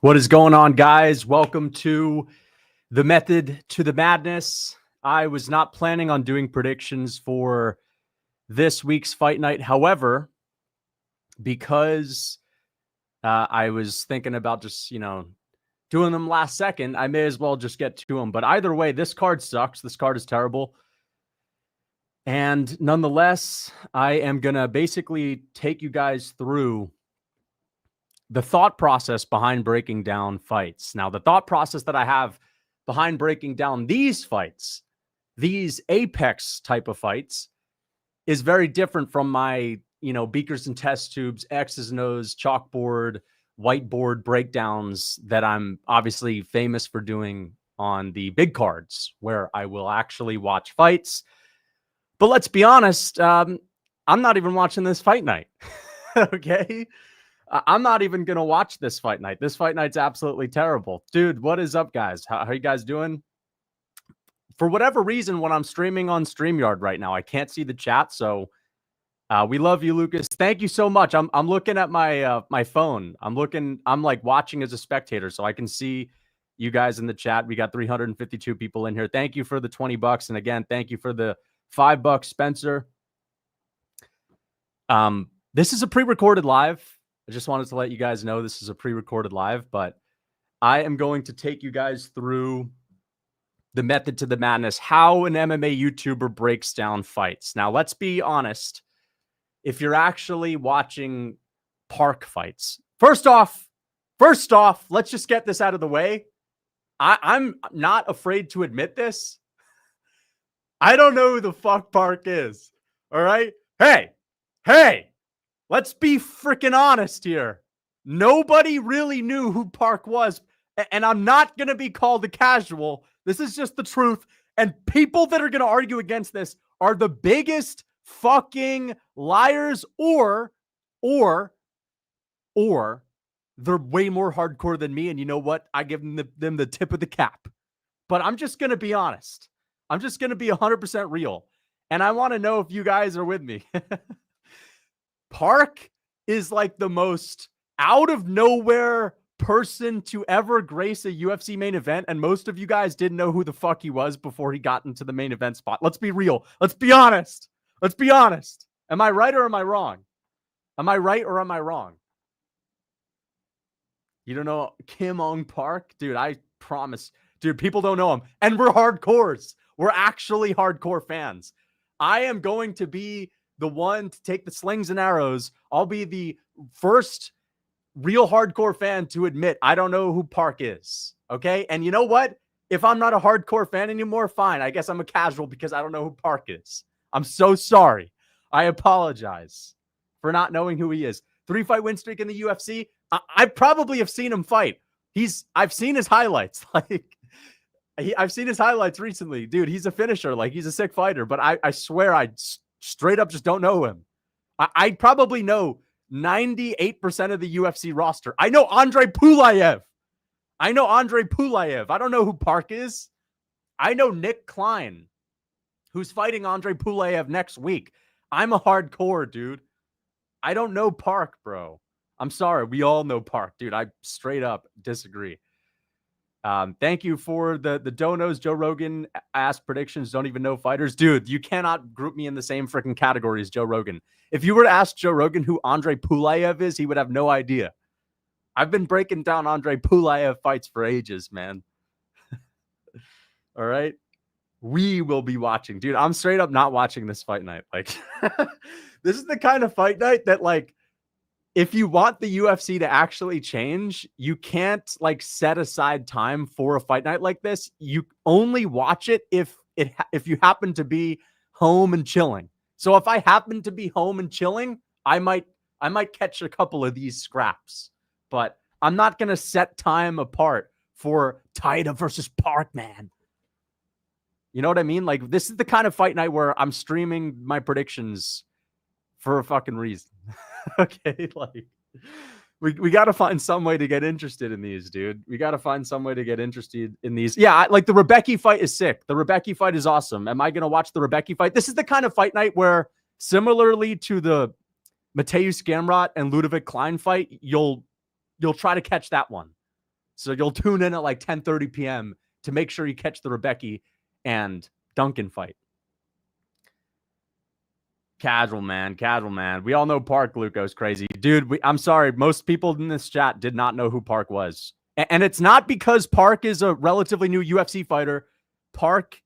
What is going on, guys? Welcome to the Method to the Madness. I was not planning on doing predictions for this week's fight night. However, because I was thinking about just, doing them last second, I may as well just get to them. But either way, this card sucks. This card is terrible. And nonetheless, I am going to basically take you guys through the thought process behind breaking down fights. Now, the thought process that I have behind breaking down these fights, these apex type of fights, is very different from my, beakers and test tubes, X's and O's, chalkboard, whiteboard breakdowns that I'm obviously famous for doing on the big cards, where I will actually watch fights. But let's be honest, I'm not even watching this fight night. Okay? I'm not even going to watch this fight night. This fight night's absolutely terrible. Dude, what is up, guys? How are you guys doing? For whatever reason, when I'm streaming on StreamYard right now, I can't see the chat. So we love you, Lucas. Thank you so much. I'm looking at my my phone. I'm like watching as a spectator, so I can see you guys in the chat. We got 352 people in here. Thank you for the $20. And again, thank you for the $5, Spencer. This is a pre-recorded live. I just wanted to let you guys know this is a pre-recorded live, but I am going to take you guys through the method to the madness, how an MMA YouTuber breaks down fights. Now, let's be honest. If you're actually watching park fights, first off, let's just get this out of the way. I'm not afraid to admit this. I don't know who the fuck Park is. All right? Hey. Let's be freaking honest here. Nobody really knew who Park was, and I'm not going to be called a casual. This is just the truth, and people that are going to argue against this are the biggest fucking liars, or they're way more hardcore than me, and you know what? I give them the tip of the cap. But I'm just going to be honest. I'm just going to be 100% real, and I want to know if you guys are with me. Park is like the most out of nowhere person to ever grace a UFC main event. And most of you guys didn't know who the fuck he was before he got into the main event spot. Let's be real. Let's be honest. Am I right or am I wrong? You don't know Kim Ong Park? Dude, I promise. Dude, people don't know him. And we're hardcores. We're actually hardcore fans. I am going to be the one to take the slings and arrows. I'll be the first real hardcore fan to admit I don't know who Park is. Okay. And you know what? If I'm not a hardcore fan anymore, fine. I guess I'm a casual because I don't know who Park is. I'm so sorry. I apologize for not knowing who he is. 3-fight win streak in the UFC. I probably have seen him fight. I've seen his highlights. I've seen his highlights recently. Dude, he's a finisher. He's a sick fighter. But I swear I straight up just don't know him. I probably know 98% of the UFC roster. I know Andre Pulayev. I don't know who Park is. I know Nick Klein, who's fighting Andre Pulayev next week. I'm a hardcore, dude. I don't know Park, bro. I'm sorry. We all know Park, dude. I straight up disagree. Thank you for the donos. Joe Rogan asked predictions, don't even know fighters. Dude, you cannot group me in the same freaking category as Joe Rogan. If you were to ask Joe Rogan who Andre Pulayev is, he would have no idea. I've been breaking down Andre Pulayev fights for ages, man. All right. We will be watching. Dude, I'm straight up not watching this fight night. This is the kind of fight night that, if you want the UFC to actually change, you can't set aside time for a fight night like this. You only watch it if you happen to be home and chilling. So if I happen to be home and chilling, I might catch a couple of these scraps. But I'm not going to set time apart for Taira versus Park, man. You know what I mean? This is the kind of fight night where I'm streaming my predictions for a fucking reason. Okay, we got to find some way to get interested in these, dude. We got to find some way to get interested in these. Yeah, the Rebecki fight is sick. The Rebecki fight is awesome. Am I going to watch the Rebecki fight? This is the kind of fight night where, similarly to the Mateusz Gamrot and Ludovic Klein fight, you'll try to catch that one. So you'll tune in at like 10:30 p.m. to make sure you catch the Rebecki and Duncan fight. Casual, man. Casual, man. We all know Park Luco's crazy. Dude, I'm sorry. Most people in this chat did not know who Park was. And it's not because Park is a relatively new UFC fighter. Park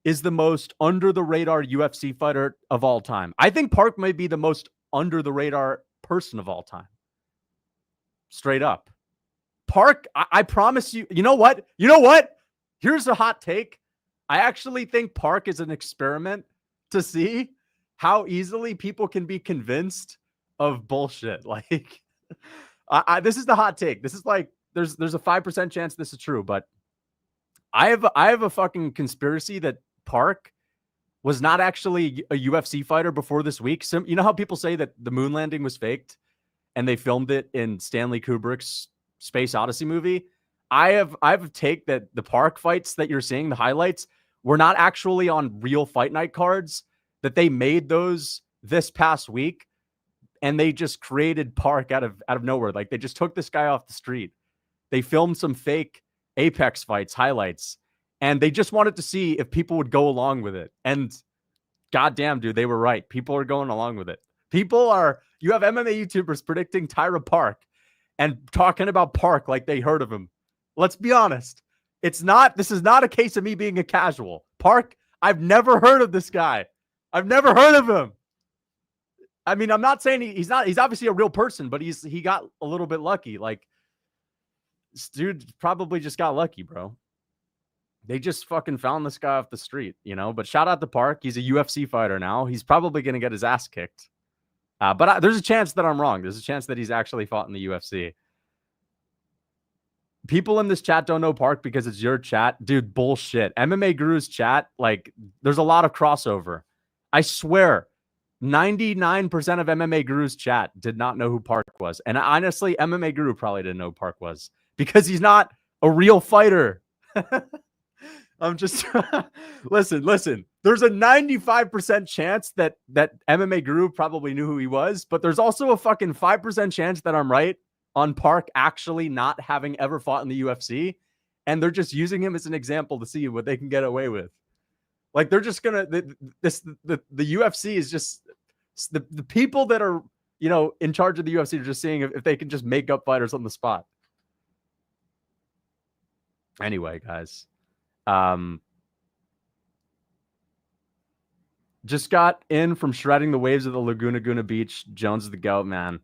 is the most under-the-radar UFC fighter of all time. I think Park may be the most under-the-radar person of all time. Straight up. Park, I promise you, you know what? You know what? Here's a hot take. I actually think Park is an experiment to see how easily people can be convinced of bullshit. Like, this is the hot take. This is like, there's a 5% chance this is true, but I have a fucking conspiracy that Park was not actually a UFC fighter before this week. So, you know how people say that the moon landing was faked and they filmed it in Stanley Kubrick's Space Odyssey movie? I have a take that the Park fights that you're seeing, the highlights, were not actually on real Fight Night cards, that they made those this past week and they just created Park out of nowhere. Like, they just took this guy off the street. They filmed some fake Apex fights, highlights, and they just wanted to see if people would go along with it. And goddamn, dude, they were right. People are going along with it. You have MMA YouTubers predicting Taira Park and talking about Park like they heard of him. Let's be honest. This is not a case of me being a casual. Park, I've never heard of this guy. I've never heard of him. I mean, I'm not saying he's obviously a real person, but he got a little bit lucky. Like, this dude probably just got lucky, bro. They just fucking found this guy off the street, you know? But shout out to Park. He's a UFC fighter now. He's probably going to get his ass kicked. But there's a chance that I'm wrong. There's a chance that he's actually fought in the UFC. People in this chat don't know Park because it's your chat. Dude, bullshit. MMA Guru's chat, like, there's a lot of crossover. I swear, 99% of MMA Guru's chat did not know who Park was. And honestly, MMA Guru probably didn't know who Park was because he's not a real fighter. I'm just listen. There's a 95% chance that MMA Guru probably knew who he was, but there's also a fucking 5% chance that I'm right on Park actually not having ever fought in the UFC, and they're just using him as an example to see what they can get away with. Like, they're just gonna the UFC is just the people that are, you know, in charge of the UFC are just seeing if they can just make up fighters on the spot. Anyway, guys. Just got in from shredding the waves of the Laguna Beach. Jones is the goat, man.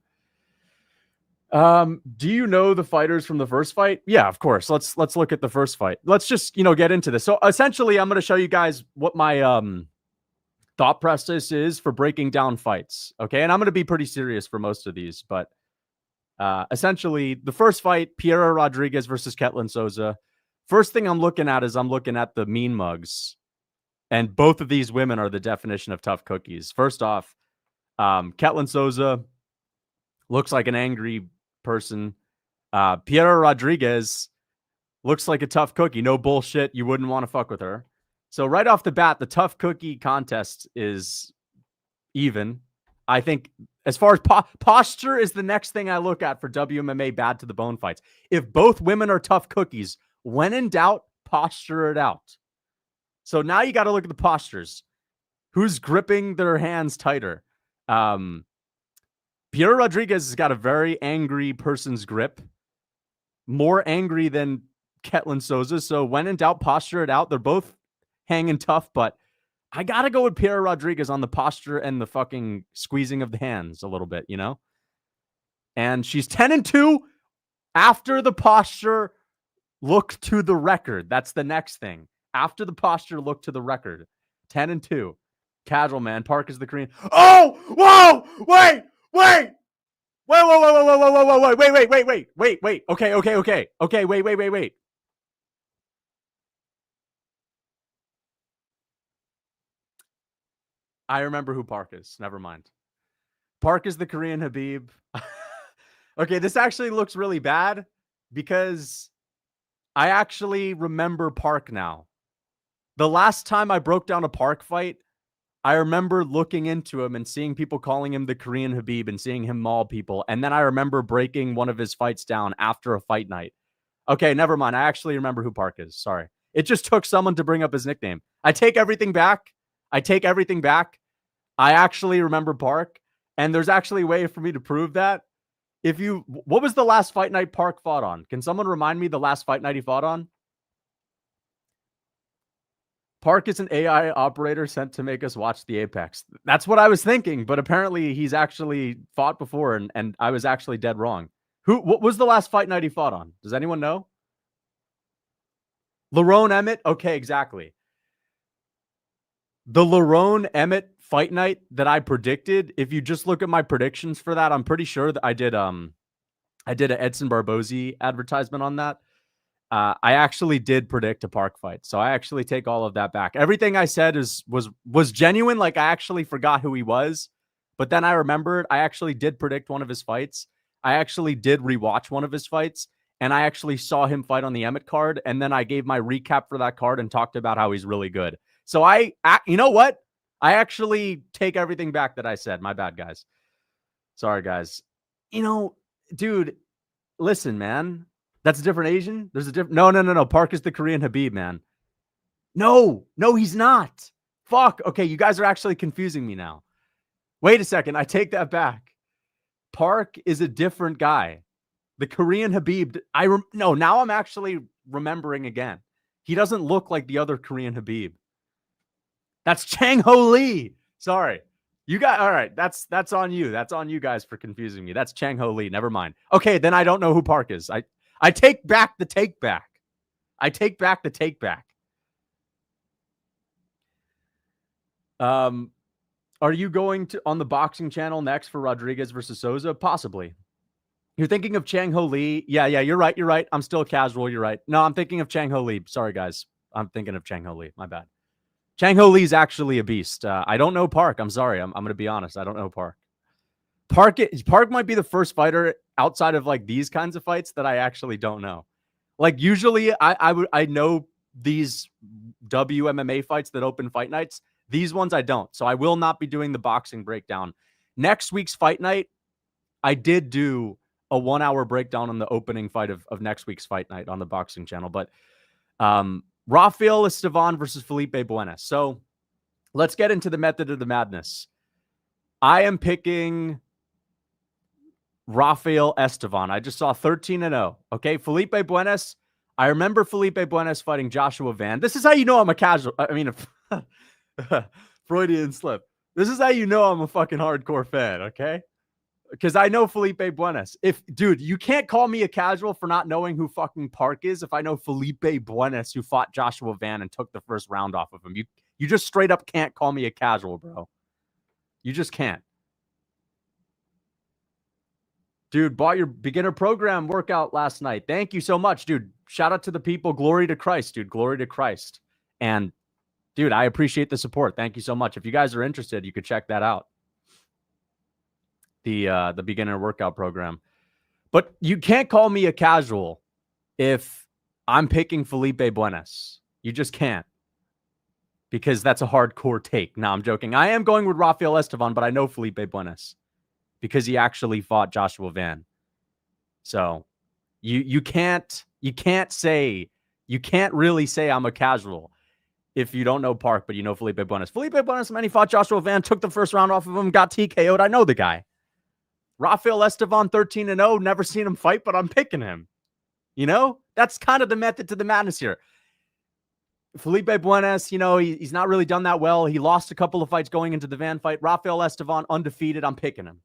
Do you know the fighters from the first fight? Yeah, of course. Let's look at the first fight. Let's just, get into this. So essentially, I'm going to show you guys what my thought process is for breaking down fights. Okay, and I'm going to be pretty serious for most of these, but essentially, the first fight, Piera Rodriguez versus Ketlin Souza. First thing I'm looking at is the mean mugs. And both of these women are the definition of tough cookies. First off, Ketlin Souza looks like an angry person. Piera Rodriguez looks like a tough cookie. No bullshit. You wouldn't want to fuck with her. So right off the bat, the tough cookie contest is even. I think as far as posture is the next thing I look at for WMMA bad to the bone fights. If both women are tough cookies, when in doubt, posture it out. So now you got to look at the postures. Who's gripping their hands tighter? Piera Rodriguez has got a very angry person's grip. More angry than Ketlin Souza. So when in doubt, posture it out. They're both hanging tough, but I got to go with Piera Rodriguez on the posture and the fucking squeezing of the hands a little bit, And she's 10-2 after the posture. Look to the record. That's the next thing. After the posture, look to the record. 10-2. Casual, man. Park is the Korean. Oh! Whoa! Wait! Wait! Wait. Okay, wait. I remember who Park is. Never mind. Park is the Korean Khabib. Okay, this actually looks really bad because I actually remember Park now. The last time I broke down a Park fight, I remember looking into him and seeing people calling him the Korean Khabib and seeing him maul people. And then I remember breaking one of his fights down after a fight night. Okay, never mind. I actually remember who Park is. Sorry. It just took someone to bring up his nickname. I take everything back. I actually remember Park, and there's actually a way for me to prove that. What was the last fight night Park fought on? Can someone remind me the last fight night he fought on? Park is an AI operator sent to make us watch the Apex. That's what I was thinking, but apparently he's actually fought before, and I was actually dead wrong. What was the last fight night he fought on? Does anyone know? Lerone Emmett? Okay, exactly. The Lerone Emmett fight night that I predicted, if you just look at my predictions for that, I'm pretty sure that I did an Edson Barbozi advertisement on that. I actually did predict a Park fight, so I actually take all of that back. Everything I said was genuine. Like, I actually forgot who he was, but then I remembered I actually did predict one of his fights. I actually did rewatch one of his fights, and I actually saw him fight on the Emmett card, and then I gave my recap for that card and talked about how he's really good. So you know what? I actually take everything back that I said. My bad, guys. Sorry, guys. Dude, listen, man. That's a different Asian? There's a different... No. Park is the Korean Khabib, man. No, he's not. Fuck. Okay, you guys are actually confusing me now. Wait a second. I take that back. Park is a different guy. The Korean Khabib... now I'm actually remembering again. He doesn't look like the other Korean Khabib. That's Chang Ho Lee. Sorry. You got... All right, that's on you. That's on you guys for confusing me. That's Chang Ho Lee. Never mind. Okay, then I don't know who Park is. I take back the take back. I take back the take back. Are you going to on the boxing channel next for Rodriguez versus Souza? Possibly. You're thinking of Chang Ho Lee. Yeah, you're right. I'm still casual. You're right. No, I'm thinking of Chang Ho Lee. Sorry, guys. I'm thinking of Chang Ho Lee. My bad. Chang Ho Lee is actually a beast. I don't know Park. I'm sorry. I'm going to be honest. I don't know Park. Park might be the first fighter outside of like these kinds of fights that I actually don't know. Like, usually I know these WMMA fights that open fight nights. These ones I don't. So I will not be doing the boxing breakdown. Next week's fight night, I did do a 1 hour breakdown on the opening fight of next week's fight night on the boxing channel. But Rafael Esteban versus Felipe Buenas. So let's get into the method of the madness. I am picking Rafael Esteban. I just saw 13-0. Okay, Felipe Buenas. I remember Felipe Buenas fighting Joshua Van. This is how you know I'm a casual. I mean, Freudian slip. This is how you know I'm a fucking hardcore fan, okay? Because I know Felipe Buenas. Dude, you can't call me a casual for not knowing who fucking Park is if I know Felipe Buenas, who fought Joshua Van and took the first round off of him. You just straight up can't call me a casual, bro. You just can't. Dude, bought your beginner program workout last night. Thank you so much, dude. Shout out to the people. Glory to Christ, dude. Glory to Christ. And, dude, I appreciate the support. Thank you so much. If you guys are interested, you could check that out. The beginner workout program. But you can't call me a casual if I'm picking Felipe Buenas. You just can't. Because that's a hardcore take. No, I'm joking. I am going with Rafael Esteban, but I know Felipe Buenas because he actually fought Joshua Van. So you can't really say I'm a casual if you don't know Park, but you know Felipe Buenas. Felipe Buenas, man, he fought Joshua Van, took the first round off of him, got TKO'd. I know the guy. Rafael Esteban, 13-0. Never seen him fight, but I'm picking him. You know, that's kind of the method to the madness here. Felipe Buenas, you know, he's not really done that well. He lost a couple of fights going into the Van fight. Rafael Esteban, undefeated. I'm picking him.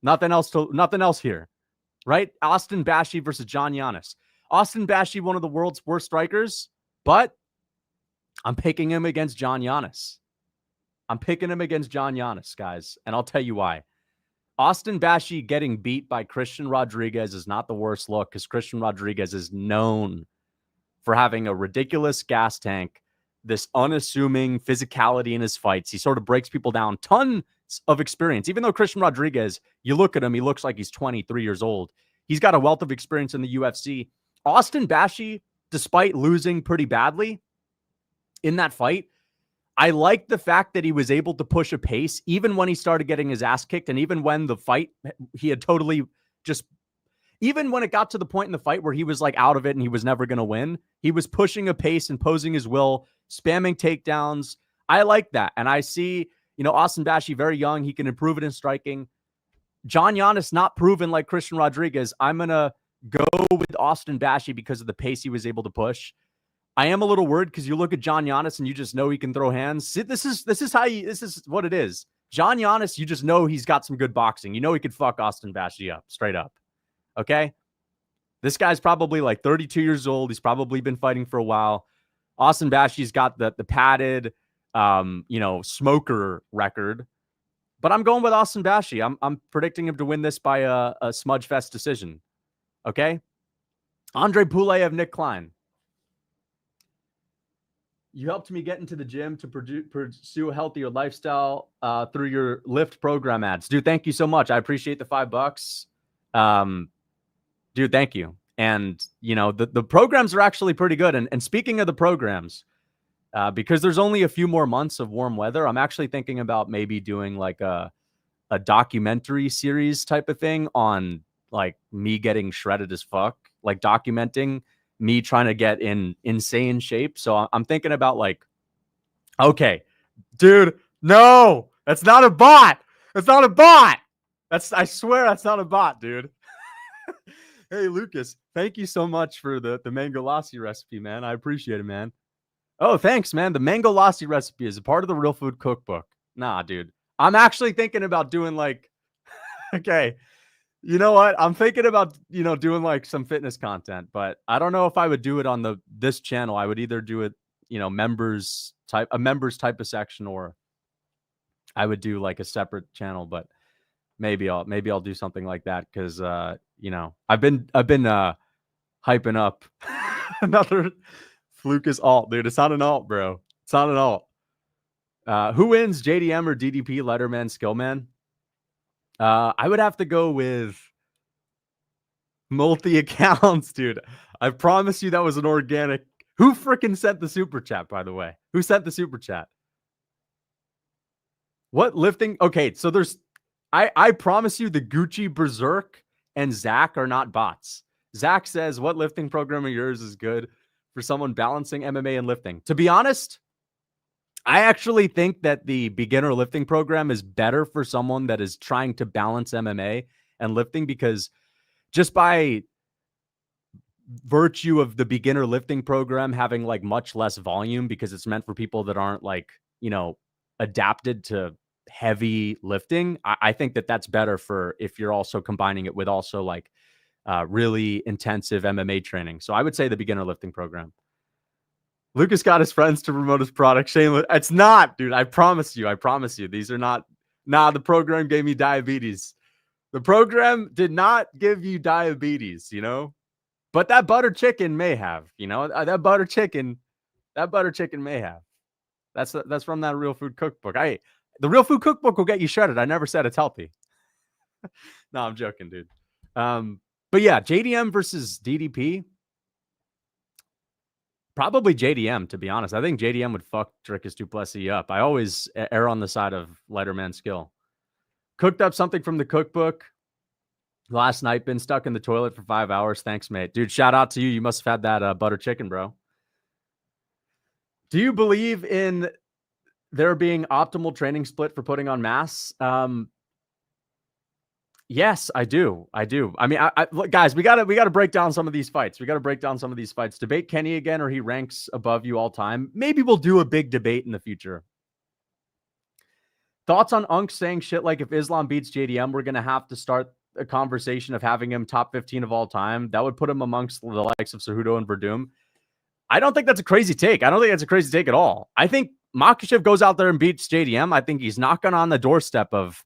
Nothing else here, right? Austin Bashi versus John Yanis. Austin Bashi, one of the world's worst strikers, but I'm picking him against John Yanis. I'm picking him against John Yanis, guys, and I'll tell you why. Austin Bashi getting beat by Christian Rodriguez is not the worst look because Christian Rodriguez is known for having a ridiculous gas tank, this unassuming physicality in his fights. He sort of breaks people down. Tons of experience. Even though Christian Rodriguez, you look at him, he looks like he's 23 years old. He's got a wealth of experience in the UFC. Austin Bashi, despite losing pretty badly in that fight, I like the fact that he was able to push a pace even when he started getting his ass kicked, and even when the fight, he had totally just... even when it got to the point in the fight where he was like out of it and he was never going to win, he was pushing a pace, imposing his will, spamming takedowns. I like that. And I see, Austin Bashi, very young. He can improve it in striking. John Giannis not proven like Christian Rodriguez. I'm going to go with Austin Bashi because of the pace he was able to push. I am a little worried because you look at John Giannis and you just know he can throw hands. This is what it is. John Giannis, you just know he's got some good boxing. You know he could fuck Austin Bashi up, straight up. Okay? This guy's probably like 32 years old. He's probably been fighting for a while. Austin Bashi's got the padded, smoker record. But I'm going with Austin Bashi. I'm predicting him to win this by a smudge fest decision. Okay? Andre Pulev, Nick Klein. You helped me get into the gym to pursue a healthier lifestyle through your Lyft program ads. Dude, thank you so much. I appreciate the $5. Dude, thank you. And, the programs are actually pretty good. And speaking of the programs, because there's only a few more months of warm weather, I'm actually thinking about maybe doing like a documentary series type of thing on like me getting shredded as fuck, like documenting me trying to get in insane shape. So I'm thinking about like, okay, dude, no, that's not a bot. That's not a bot. I swear that's not a bot, dude. Hey, Lucas, thank you so much for the mango lassi recipe, man. I appreciate it, man. Oh, thanks, man. The mango lassi recipe is a part of the Real Food Cookbook. Nah, dude. I'm actually thinking about doing like, okay, you know what? I'm thinking about, doing like some fitness content, but I don't know if I would do it on this channel. I would either do it, a members type of section, or I would do like a separate channel, but maybe I'll do something like that. Cause, I've been hyping up another Flukas alt, dude. It's not an alt, bro. It's not an alt. Who wins, JDM or DDP, Letterman, Skillman? I would have to go with multi accounts, dude. I promise you that was an organic. Who freaking sent the super chat, by the way? Who sent the super chat? What lifting? Okay, so I promise you the Gucci Berserk and Zach are not bots. Zach says, what lifting program of yours is good for someone balancing MMA and lifting? To be honest, I actually think that the beginner lifting program is better for someone that is trying to balance MMA and lifting, because just by virtue of the beginner lifting program having like much less volume, because it's meant for people that aren't like, adapted to heavy lifting. I think that that's better for if you're also combining it with also like really intensive MMA training. So I would say the beginner lifting program. Lucas got his friends to promote his product. Shameless. It's not, dude. I promise you. These are not. Nah, the program gave me diabetes. The program did not give you diabetes, but that butter chicken may have, that butter chicken may have. That's from that Real Food Cookbook. The Real Food Cookbook will get you shredded. I never said it's healthy. No, I'm joking, dude. But yeah, JDM versus DDP. Probably JDM, to be honest. I think JDM would fuck Dricus du Plessis up. I always err on the side of lighter man skill. Cooked up something from the cookbook last night. Been stuck in the toilet for 5 hours. Thanks, mate. Dude, shout out to you. You must have had that butter chicken, bro. Do you believe in there being optimal training split for putting on mass? Yes, I do. I mean, look, guys, we gotta break down some of these fights. Debate Kenny again, or he ranks above you all time. Maybe we'll do a big debate in the future. Thoughts on Unk saying shit like, if Islam beats JDM, we're gonna have to start a conversation of having him top 15 of all time. That would put him amongst the likes of Cejudo and Verdum. I don't think that's a crazy take. I don't think that's a crazy take at all. I think Makhachev goes out there and beats JDM. I think he's knocking on the doorstep of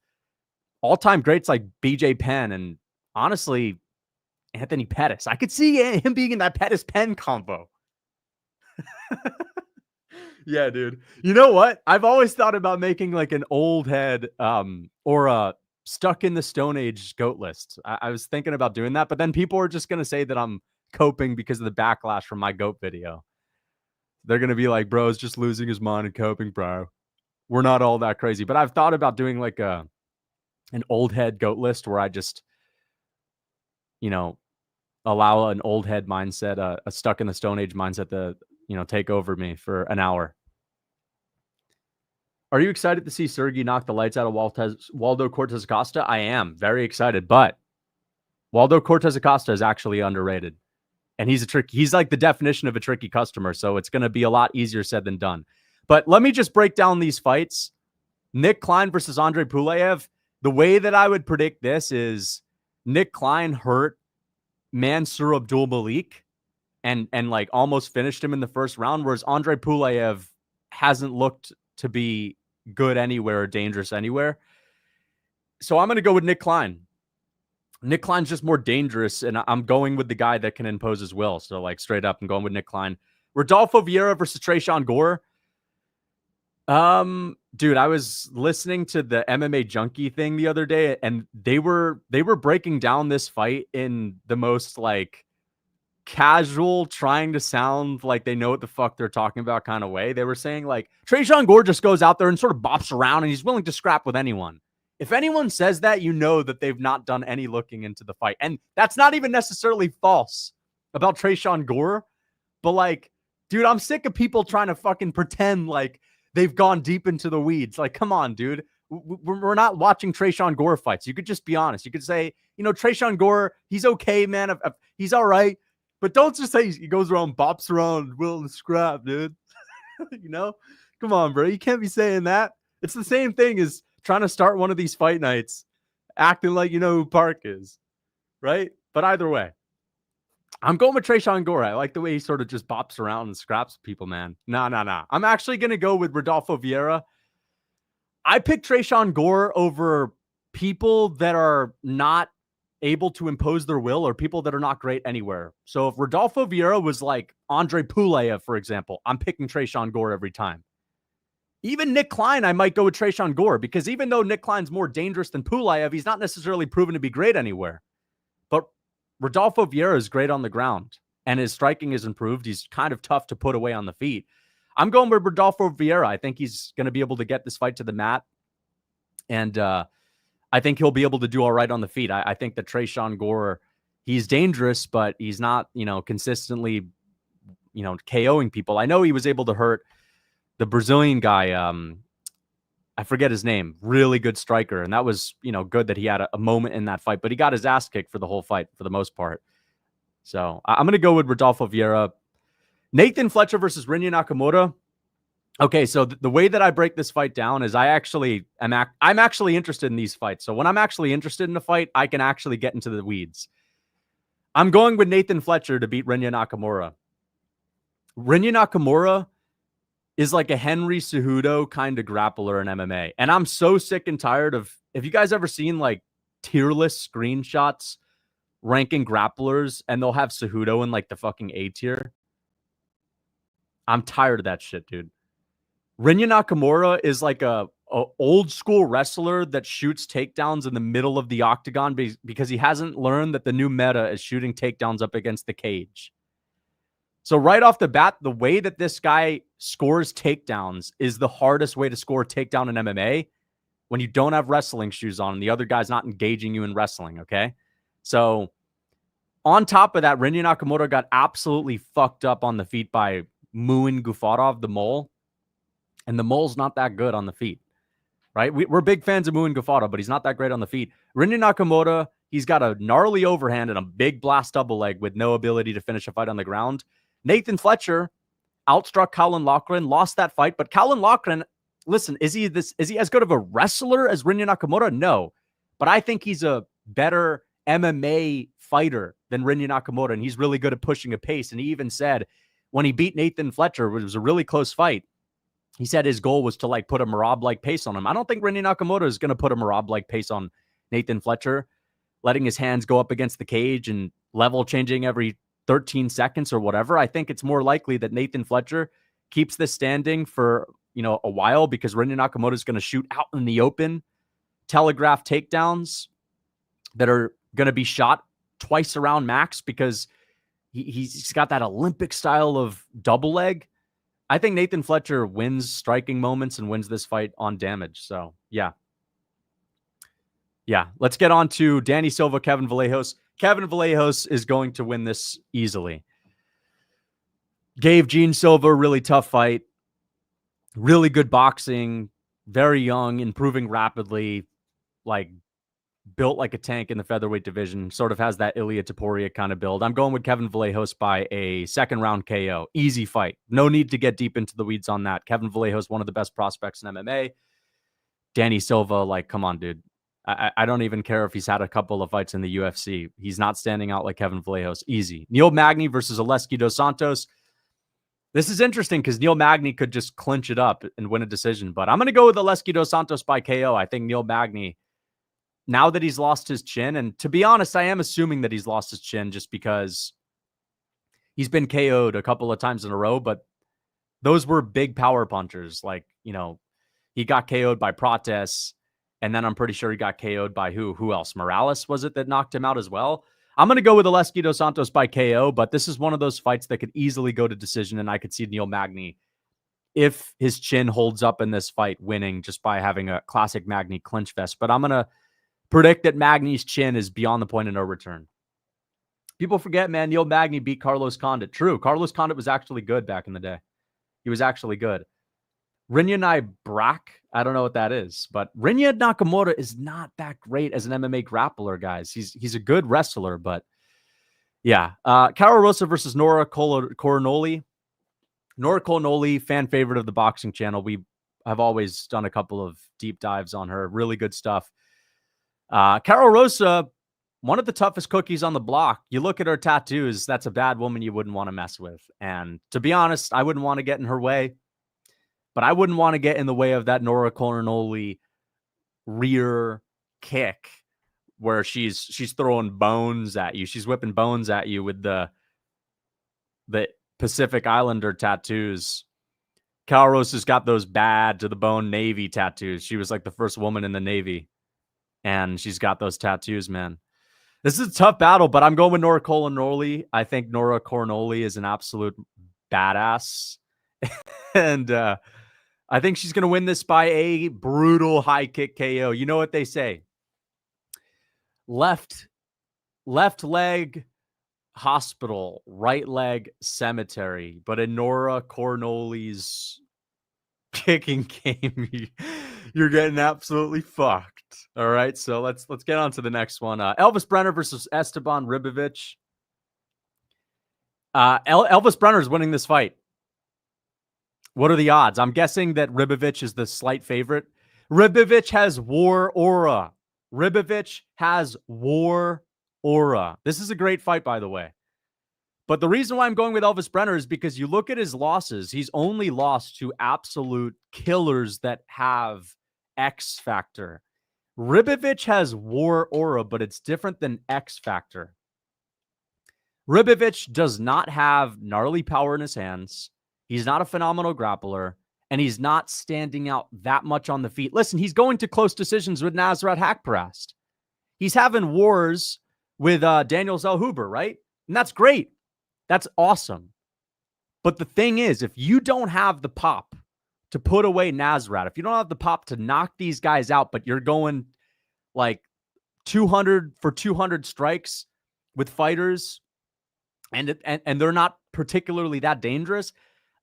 all-time greats like BJ Penn and, honestly, Anthony Pettis. I could see him being in that Pettis-Penn combo. Yeah, dude. You know what? I've always thought about making like an old head or a stuck in the Stone Age GOAT list. I was thinking about doing that, but then people are just going to say that I'm coping because of the backlash from my GOAT video. They're going to be like, bro's just losing his mind and coping, bro. We're not all that crazy. But I've thought about doing like an old head GOAT list where I just, allow an old head mindset, a stuck in the Stone Age mindset to, take over me for an hour. Are you excited to see Sergey knock the lights out of Waldo Cortez Acosta? I am very excited, but Waldo Cortez Acosta is actually underrated. And he's like the definition of a tricky customer. So it's going to be a lot easier said than done. But let me just break down these fights. Nick Klein versus Andre Pulev. The way that I would predict this is Nick Klein hurt Mansur Abdul Malik and like almost finished him in the first round, whereas Andre Pulev hasn't looked to be good anywhere or dangerous anywhere. So I'm going to go with Nick Klein. Nick Klein's just more dangerous, and I'm going with the guy that can impose his will. So, like, straight up, I'm going with Nick Klein. Rodolfo Vieira versus Tresean Gore. Dude, I was listening to the MMA Junkie thing the other day, and they were breaking down this fight in the most, like, casual, trying to sound like they know what the fuck they're talking about kind of way. They were saying, like, Tresean Gore just goes out there and sort of bops around, and he's willing to scrap with anyone. If anyone says that, you know that they've not done any looking into the fight. And that's not even necessarily false about Tresean Gore. But, like, dude, I'm sick of people trying to fucking pretend like they've gone deep into the weeds. Like, come on, dude. We're not watching Tresean Gore fights. You could just be honest. You could say, Tresean Gore, he's okay, man. He's all right. But don't just say he goes around, bops around, willing to scrap, dude. Come on, bro. You can't be saying that. It's the same thing as trying to start one of these fight nights acting like you know who Park is, right? But either way, I'm going with Tresean Gore. I like the way he sort of just bops around and scraps people, man. Nah. I'm actually going to go with Rodolfo Vieira. I picked Tresean Gore over people that are not able to impose their will or people that are not great anywhere. So if Rodolfo Vieira was like Andre Pulev, for example, I'm picking Tresean Gore every time. Even Nick Klein, I might go with Tresean Gore because even though Nick Klein's more dangerous than Pulev, he's not necessarily proven to be great anywhere. But Rodolfo Vieira is great on the ground and his striking is improved. He's kind of tough to put away on the feet. I'm going with Rodolfo Vieira. I think he's going to be able to get this fight to the mat. And I think he'll be able to do all right on the feet. I think that Tresean Gore, he's dangerous, but he's not, consistently, KOing people. I know he was able to hurt the Brazilian guy, I forget his name, really good striker. And that was, good that he had a moment in that fight, but he got his ass kicked for the whole fight for the most part. So I'm going to go with Rodolfo Vieira. Nathan Fletcher versus Rinya Nakamura. Okay, so the way that I break this fight down is I'm actually interested in these fights. So when I'm actually interested in a fight, I can actually get into the weeds. I'm going with Nathan Fletcher to beat Rinya Nakamura. Rinya Nakamura is like a Henry Cejudo kind of grappler in MMA. And I'm so sick and tired of, have you guys ever seen like tier list screenshots ranking grapplers and they'll have Cejudo in like the fucking A tier? I'm tired of that shit, dude. Rinya Nakamura is like a old school wrestler that shoots takedowns in the middle of the octagon because he hasn't learned that the new meta is shooting takedowns up against the cage. So right off the bat, the way that this guy scores takedowns is the hardest way to score a takedown in MMA when you don't have wrestling shoes on and the other guy's not engaging you in wrestling, okay? So on top of that, Rinya Nakamura got absolutely fucked up on the feet by Muin Gufarov, the mole. And the mole's not that good on the feet, right? We're big fans of Muin Gufarov, but he's not that great on the feet. Rinya Nakamura, he's got a gnarly overhand and a big blast double leg with no ability to finish a fight on the ground. Nathan Fletcher outstruck Colin Loughran, lost that fight, but Colin Loughran, listen, is he as good of a wrestler as Rinya Nakamura? No, but I think he's a better MMA fighter than Rinya Nakamura, and he's really good at pushing a pace. And he even said when he beat Nathan Fletcher, it was a really close fight, he said his goal was to like put a Merab-like pace on him. I don't think Rinya Nakamura is going to put a Merab-like pace on Nathan Fletcher, letting his hands go up against the cage and level changing every 13 seconds or whatever. I think it's more likely that Nathan Fletcher keeps this standing for, a while because Rinya Nakamura is going to shoot out in the open, telegraph takedowns that are going to be shot twice around max because he's got that Olympic style of double leg. I think Nathan Fletcher wins striking moments and wins this fight on damage. So, yeah. Let's get on to Danny Silva, Kevin Vallejos. Kevin Vallejos is going to win this easily. Gave Gene Silva a really tough fight. Really good boxing. Very young, improving rapidly. Like, built like a tank in the featherweight division. Sort of has that Ilia Topuria kind of build. I'm going with Kevin Vallejos by a second round KO. Easy fight. No need to get deep into the weeds on that. Kevin Vallejos, one of the best prospects in MMA. Danny Silva, like, come on, dude. I don't even care if he's had a couple of fights in the UFC. He's not standing out like Kevin Vallejos. Easy. Neil Magny versus Oleski Dos Santos. This is interesting because Neil Magny could just clinch it up and win a decision. But I'm going to go with Oleski Dos Santos by KO. I think Neil Magny, now that he's lost his chin, and to be honest, I am assuming that he's lost his chin just because he's been KO'd a couple of times in a row, but those were big power punchers. Like, you know, he got KO'd by Prates, and then I'm pretty sure he got KO'd by who else? Morales, was it, that knocked him out as well? I'm going to go with Oleski Dos Santos by KO, but this is one of those fights that could easily go to decision, and I could see Neil Magny, if his chin holds up in this fight, winning just by having a classic Magny clinch fest. But I'm going to predict that Magny's chin is beyond the point of no return. People forget, man, Neil Magny beat Carlos Condit. True, Carlos Condit was actually good back in the day. He was actually good. Rinya Brack, I don't know what that is, but Rinya Nakamura is not that great as an MMA grappler, guys. He's a good wrestler, but yeah. Cara Rosa versus Nora Coronoli. Nora Coronoli, fan favorite of the boxing channel. We have always done a couple of deep dives on her. Really good stuff. Cara Rosa, one of the toughest cookies on the block. You look at her tattoos, that's a bad woman you wouldn't want to mess with. And to be honest, I wouldn't want to get in her way. But I wouldn't want to get in the way of that Nora Coronoli rear kick where she's throwing bones at you. She's whipping bones at you with the Pacific Islander tattoos. Calros has got those bad to the bone Navy tattoos. She was like the first woman in the Navy. And she's got those tattoos, man. This is a tough battle, but I'm going with Nora Coronoli. I think Nora Coronoli is an absolute badass. And I think she's going to win this by a brutal high kick KO. You know what they say? Left leg hospital, right leg cemetery. But in Nora Coronoli's kicking game, you're getting absolutely fucked. All right, so let's get on to the next one. Elves Brenner versus Esteban Ribovics. Elves Brenner is winning this fight. What are the odds? I'm guessing that Ribovics is the slight favorite. Ribovics has war aura. Ribovics has war aura. This is a great fight, by the way. But the reason why I'm going with Elves Brenner is because you look at his losses. He's only lost to absolute killers that have X factor. Ribovics has war aura, but it's different than X factor. Ribovics does not have gnarly power in his hands. He's not a phenomenal grappler, and he's not standing out that much on the feet. Listen, he's going to close decisions with Nasrat Haqparast. He's having wars with Daniel Zellhuber, right? And that's great. That's awesome. But the thing is, if you don't have the pop to put away Nasrat, if you don't have the pop to knock these guys out, but you're going like 200 for 200 strikes with fighters, and they're not particularly that dangerous,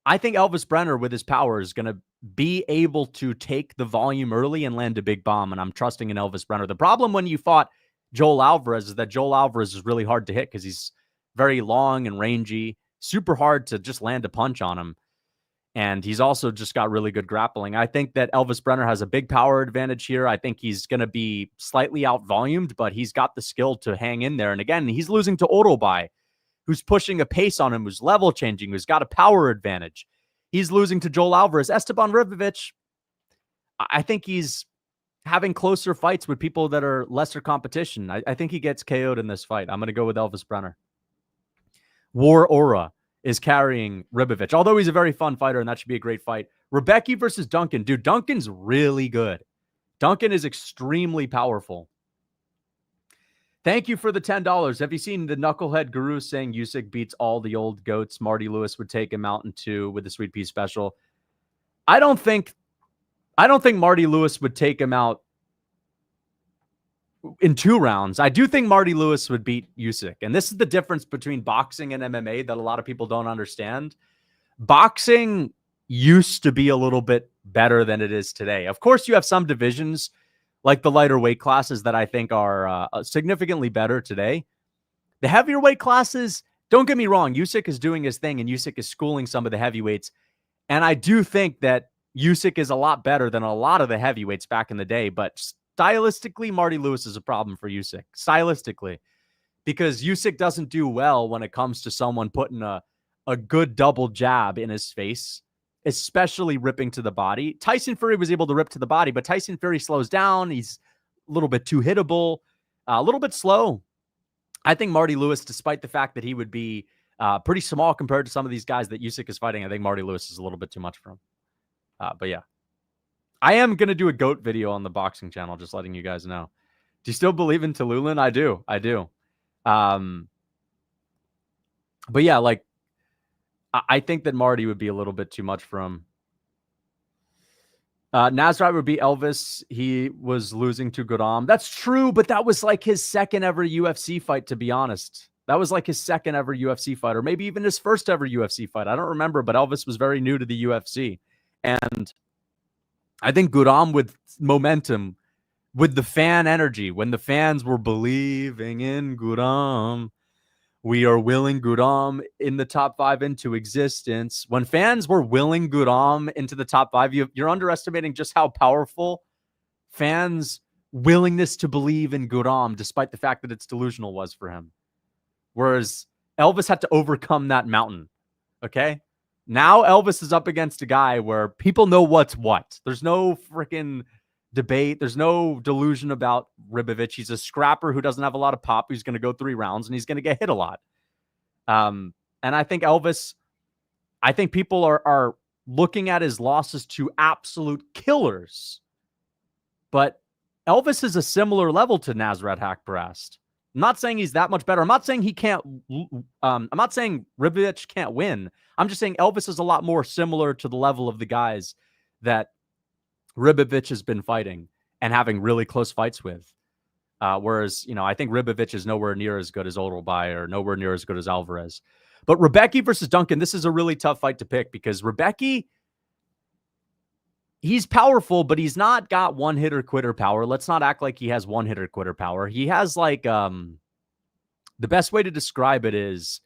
I think Elves Brenner, with his power, is going to be able to take the volume early and land a big bomb, and I'm trusting in Elves Brenner. The problem when you fought Joel Alvarez is that Joel Alvarez is really hard to hit because he's very long and rangy, super hard to just land a punch on him. And he's also just got really good grappling. I think that Elves Brenner has a big power advantage here. I think he's going to be slightly out-volumed, but he's got the skill to hang in there. And again, he's losing to Orobai, who's pushing a pace on him, who's level changing, who's got a power advantage. He's losing to Joel Alvarez. Esteban Ribovics, I think he's having closer fights with people that are lesser competition. I think he gets KO'd in this fight. I'm going to go with Elves Brenner. War Aura is carrying Ribovics, although he's a very fun fighter, and that should be a great fight. Rebecki versus Duncan. Dude, Duncan's really good. Duncan is extremely powerful. Thank you for the $10. Have you seen the Knucklehead Guru saying Usyk beats all the old goats? Marty Lewis would take him out in 2 with the Sweet Pea Special. I don't think Marty Lewis would take him out in 2 rounds. I do think Marty Lewis would beat Usyk. And this is the difference between boxing and MMA that a lot of people don't understand. Boxing used to be a little bit better than it is today. Of course, you have some divisions like the lighter weight classes that I think are significantly better today. The heavier weight classes, don't get me wrong, Usyk is doing his thing and Usyk is schooling some of the heavyweights. And I do think that Usyk is a lot better than a lot of the heavyweights back in the day, but stylistically, Marty Lewis is a problem for Usyk. Stylistically, because Usyk doesn't do well when it comes to someone putting a good double jab in his face, especially ripping to the body. Tyson Fury was able to rip to the body, but Tyson Fury slows down. He's a little bit too hittable, a little bit slow. I think Marty Lewis, despite the fact that he would be pretty small compared to some of these guys that Usyk is fighting, I think Marty Lewis is a little bit too much for him. But yeah, I am going to do a GOAT video on the boxing channel, just letting you guys know. Do you still believe in Tallulah? I do. But yeah, like, I think that Marty would be a little bit too much for him. Nasrat would be Elvis. He was losing to Guram. That's true, but that was like his second ever UFC fight, to be honest. That was like his second ever UFC fight, or maybe even his first ever UFC fight. I don't remember, but Elvis was very new to the UFC. And I think Guram, with momentum, with the fan energy, when the fans were believing in Guram, we are willing Guram in the top 5 into existence. When fans were willing Guram into the top 5, you're underestimating just how powerful fans' willingness to believe in Guram, despite the fact that it's delusional, was for him. Whereas Elvis had to overcome that mountain. Okay? Now Elvis is up against a guy where people know what's what. There's no freaking debate. There's no delusion about Ribovics. He's a scrapper who doesn't have a lot of pop. He's going to go 3 rounds and he's going to get hit a lot. And I think Elvis, I think people are looking at his losses to absolute killers. But Elvis is a similar level to Nasrat Haqparast. I'm not saying he's that much better. I'm not saying he can't. I'm not saying Ribovics can't win. I'm just saying Elvis is a lot more similar to the level of the guys that Ribovics has been fighting and having really close fights with. Whereas, I think Ribovics is nowhere near as good as Dolidze or nowhere near as good as Alvarez. But Rebecki versus Duncan, this is a really tough fight to pick because Rebecki, he's powerful, but he's not got one-hitter-quitter power. Let's not act like he has one-hitter-quitter power. He has, like, the best way to describe it is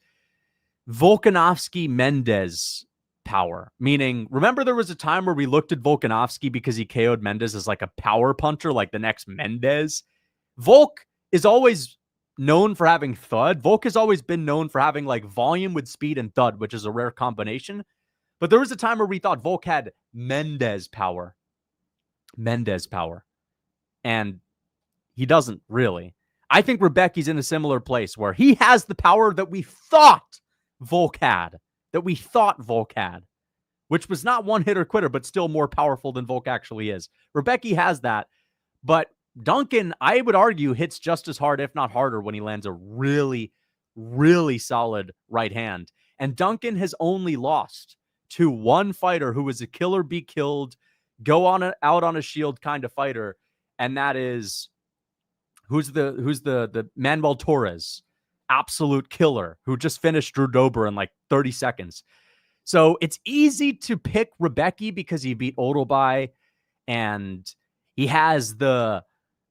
Volkanovski-Mendez power. Meaning, remember there was a time where we looked at Volkanovski because he KO'd Mendez as like a power puncher, like the next Mendez? Volk is always known for having thud. Volk has always been known for having like volume with speed and thud, which is a rare combination. But there was a time where we thought Volk had Mendez power. And he doesn't really. I think Rebecki's in a similar place where he has the power that we thought Volk had. Which was not one hitter quitter, but still more powerful than Volk actually is. Rebecki has that. But Duncan, I would argue, hits just as hard, if not harder, when he lands a really, really solid right hand. And Duncan has only lost to one fighter who was a killer be killed, out on a shield kind of fighter, and that is who's the Manuel Torres, absolute killer, who just finished Drew Dober in like 30 seconds. So it's easy to pick Rebecki because he beat Dolidze and he has the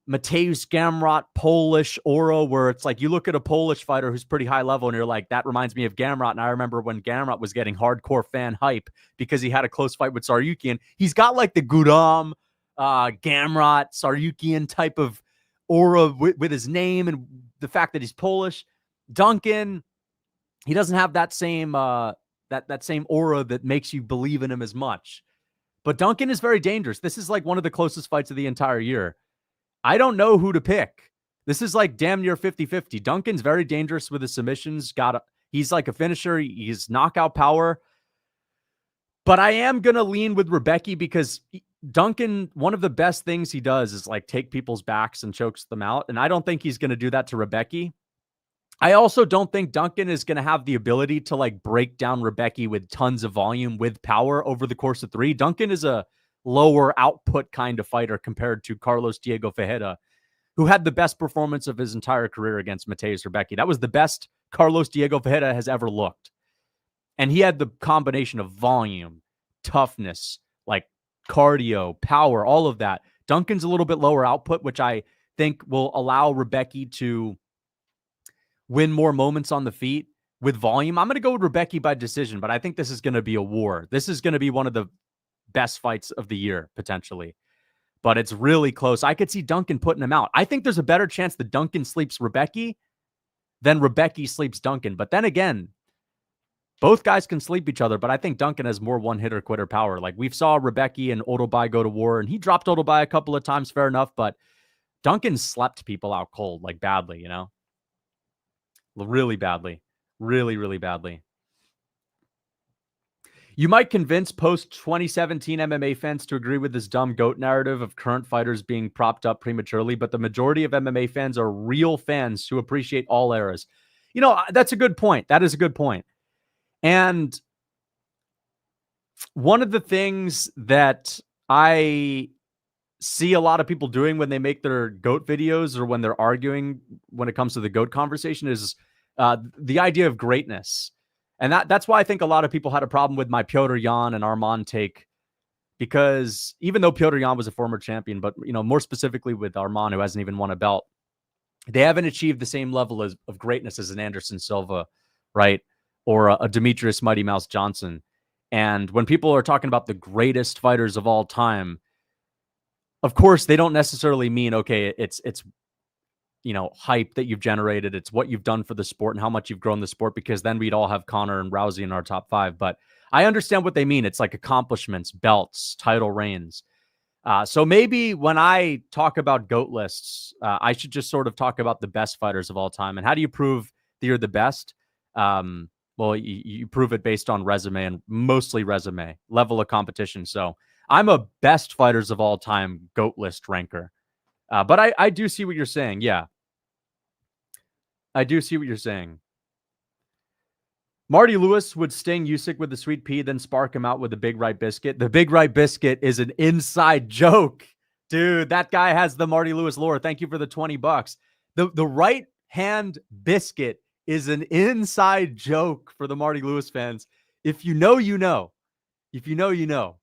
Mateusz Gamrot Polish aura where it's like you look at a Polish fighter who's pretty high level and you're like, that reminds me of Gamrot. And I remember when Gamrot was getting hardcore fan hype because he had a close fight with Tsarukyan. He's got like the Guram, Gamrot, Tsarukyan type of aura with his name and the fact that he's Polish. Duncan, he doesn't have that same that same aura that makes you believe in him as much. But Duncan is very dangerous. This is like one of the closest fights of the entire year. I don't know who to pick. This is like damn near 50-50. Duncan's very dangerous with his submissions. He's like a finisher. He's knockout power. But I am going to lean with Rebecki because Duncan, one of the best things he does is like take people's backs and chokes them out. And I don't think he's going to do that to Rebecki. I also don't think Duncan is going to have the ability to like break down Rebecki with tons of volume with power over the course of 3. Duncan is a lower output kind of fighter compared to Carlos Diego Ferreira, who had the best performance of his entire career against Mateusz Rebecki. That was the best Carlos Diego Ferreira has ever looked. And he had the combination of volume, toughness, like cardio, power, all of that. Duncan's a little bit lower output, which I think will allow Rebecki to win more moments on the feet with volume. I'm going to go with Rebecki by decision, but I think this is going to be a war. This is going to be one of the best fights of the year, potentially. But it's really close. I could see Duncan putting him out. I think there's a better chance that Duncan sleeps Rebecki than Rebecki sleeps Duncan. But then again, both guys can sleep each other, but I think Duncan has more one-hitter quitter power. Like, we saw Rebecki and Odobai go to war, and he dropped Odobai a couple of times, fair enough, but Duncan slept people out cold, like badly, you know? Really badly. Really, really badly. You might convince post-2017 MMA fans to agree with this dumb GOAT narrative of current fighters being propped up prematurely, but the majority of MMA fans are real fans who appreciate all eras. You know, that's a good point. That is a good point. And one of the things that I see a lot of people doing when they make their GOAT videos or when they're arguing when it comes to the GOAT conversation is the idea of greatness. And that's why I think a lot of people had a problem with my Petr Yan and Arman take, because even though Petr Yan was a former champion, but, you know, more specifically with Arman, who hasn't even won a belt, they haven't achieved the same level of greatness as an Anderson Silva, right? Or a Demetrius Mighty Mouse Johnson. And when people are talking about the greatest fighters of all time, of course, they don't necessarily mean, okay, it's you know, hype that you've generated. It's what you've done for the sport and how much you've grown the sport, because then we'd all have Conor and Rousey in our top 5. But I understand what they mean. It's like accomplishments, belts, title reigns. So maybe when I talk about GOAT lists, I should just sort of talk about the best fighters of all time. And how do you prove that you're the best? Well, you prove it based on resume, and mostly resume, level of competition. So I'm a best fighters of all time GOAT list ranker. But I do see what you're saying. Yeah. I do see what you're saying. Marty Lewis would sting Usyk with the sweet pea, then spark him out with the big right biscuit. The big right biscuit is an inside joke. Dude, that guy has the Marty Lewis lore. Thank you for the $20. The right hand biscuit is an inside joke for the Marty Lewis fans. If you know, you know. If you know, you know.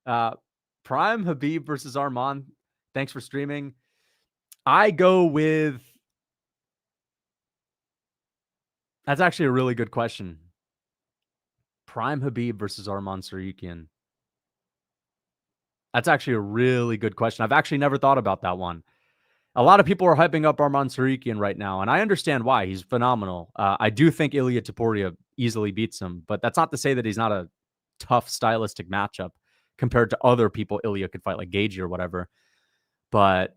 Prime Khabib versus Arman. Thanks for streaming. I go with... That's actually a really good question. Prime Khabib versus Arman Tsarukyan. That's actually a really good question. I've actually never thought about that one. A lot of people are hyping up Arman Tsarukyan right now, and I understand why. He's phenomenal. I do think Ilia Topuria easily beats him, but that's not to say that he's not a tough stylistic matchup compared to other people Ilia could fight, like Gagey or whatever. But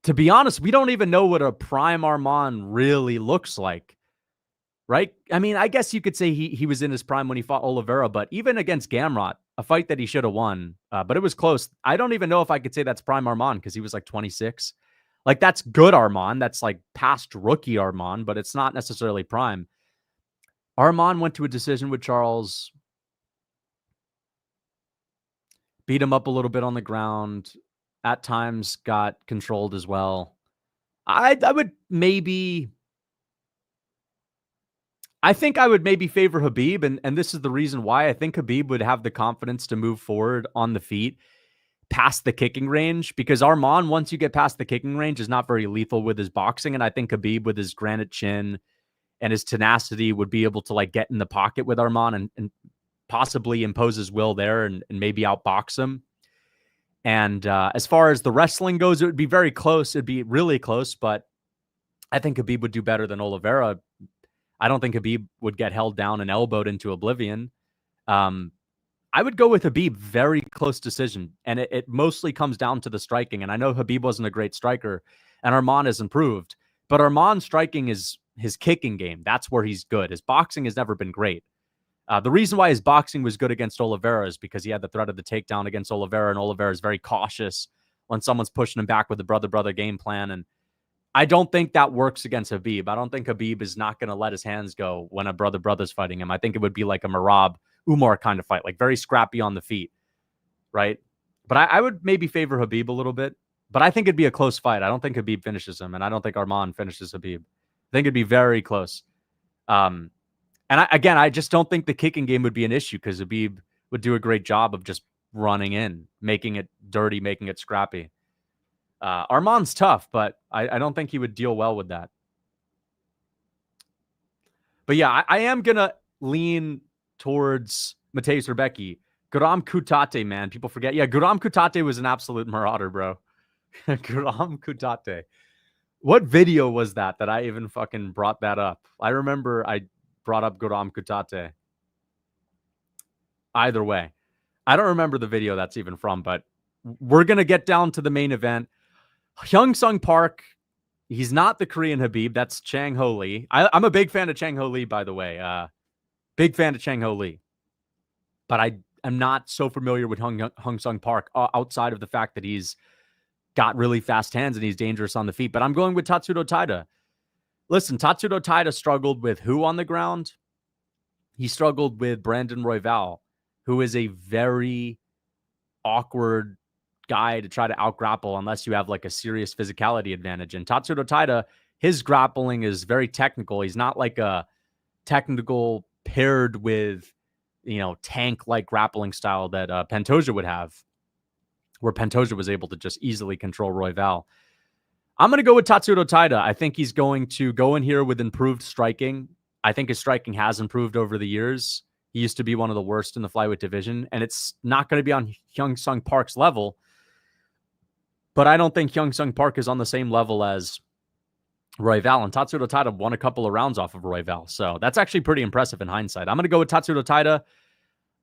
to be honest, we don't even know what a prime Arman really looks like, right? I mean, I guess you could say he was in his prime when he fought Oliveira, but even against Gamrot, a fight that he should have won, but it was close. I don't even know if I could say that's prime Arman, because he was like 26. Like, that's good Arman. That's like past rookie Arman, but it's not necessarily prime. Arman went to a decision with Charles, beat him up a little bit on the ground, at times got controlled as well. I would maybe... I think I would maybe favor Khabib, and this is the reason why. I think Khabib would have the confidence to move forward on the feet past the kicking range, because Arman, once you get past the kicking range, is not very lethal with his boxing, and I think Khabib, with his granite chin and his tenacity, would be able to like get in the pocket with Arman and possibly impose his will there and maybe outbox him. And as far as the wrestling goes, it would be very close. It'd be really close, but I think Khabib would do better than Oliveira. I don't think Khabib would get held down and elbowed into oblivion. I would go with Khabib, very close decision. And it mostly comes down to the striking. And I know Khabib wasn't a great striker, and Arman has improved. But Arman's striking is his kicking game. That's where he's good. His boxing has never been great. The reason why his boxing was good against Oliveira is because he had the threat of the takedown against Oliveira, and Oliveira is very cautious when someone's pushing him back with the brother-brother game plan. And I don't think that works against Khabib. I don't think Khabib is not going to let his hands go when a brother-brother's fighting him. I think it would be like a Merab Umar kind of fight, like very scrappy on the feet, right? But I would maybe favor Khabib a little bit. But I think it'd be a close fight. I don't think Khabib finishes him, and I don't think Arman finishes Khabib. I think it'd be very close. And I just don't think the kicking game would be an issue because Khabib would do a great job of just running in, making it dirty, making it scrappy. Arman's tough, but I don't think he would deal well with that. But yeah, I am going to lean towards Mateusz Rebecki. Guram Kutate, man. People forget. Yeah, Guram Kutate was an absolute marauder, bro. Guram Kutate. What video was that I even fucking brought that up? I remember I brought up Guram Kutate. Either way. I don't remember the video that's even from, but we're going to get down to the main event. Hyung Sung Park, he's not the Korean Khabib. That's Chang Ho Lee. I'm a big fan of Chang Ho Lee, by the way. Big fan of Chang Ho Lee. But I am not so familiar with Hyung Sung Park outside of the fact that he's got really fast hands and he's dangerous on the feet. But I'm going with Tatsuro Taira. Listen, Tatsuro Taira struggled with who on the ground? He struggled with Brandon Royval, who is a very awkward guy to try to out-grapple unless you have like a serious physicality advantage. And Tatsuro Taira, his grappling is very technical. He's not like a technical paired with, tank-like grappling style that Pantoja would have, where Pantoja was able to just easily control Royval. I'm going to go with Tatsuro Taira. I think he's going to go in here with improved striking. I think his striking has improved over the years. He used to be one of the worst in the flyweight division, and it's not going to be on Hyung Sung Park's level. But I don't think Hyung Sung Park is on the same level as Royval, and Tatsuro Taira won a couple of rounds off of Royval. So that's actually pretty impressive in hindsight. I'm going to go with Tatsuro Taira.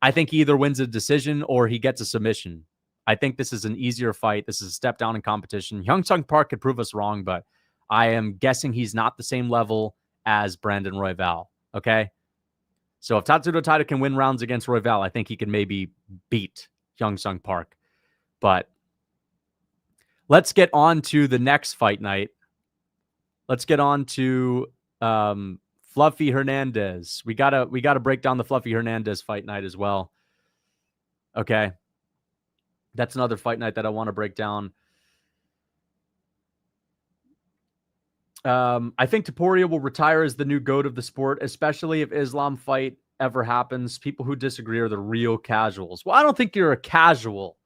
I think he either wins a decision or he gets a submission. I think this is an easier fight. This is a step down in competition. Hyung Sung Park could prove us wrong, but I am guessing he's not the same level as Brandon Royval. Okay? So if Tatsuro Taira can win rounds against Royval, I think he can maybe beat Hyung Sung Park. But let's get on to the next fight night. Let's get on to Fluffy Hernandez. We gotta break down the Fluffy Hernandez fight night as well. Okay. That's another fight night that I want to break down. I think Topuria will retire as the new GOAT of the sport, especially if Islam fight ever happens. People who disagree are the real casuals. Well, I don't think you're a casual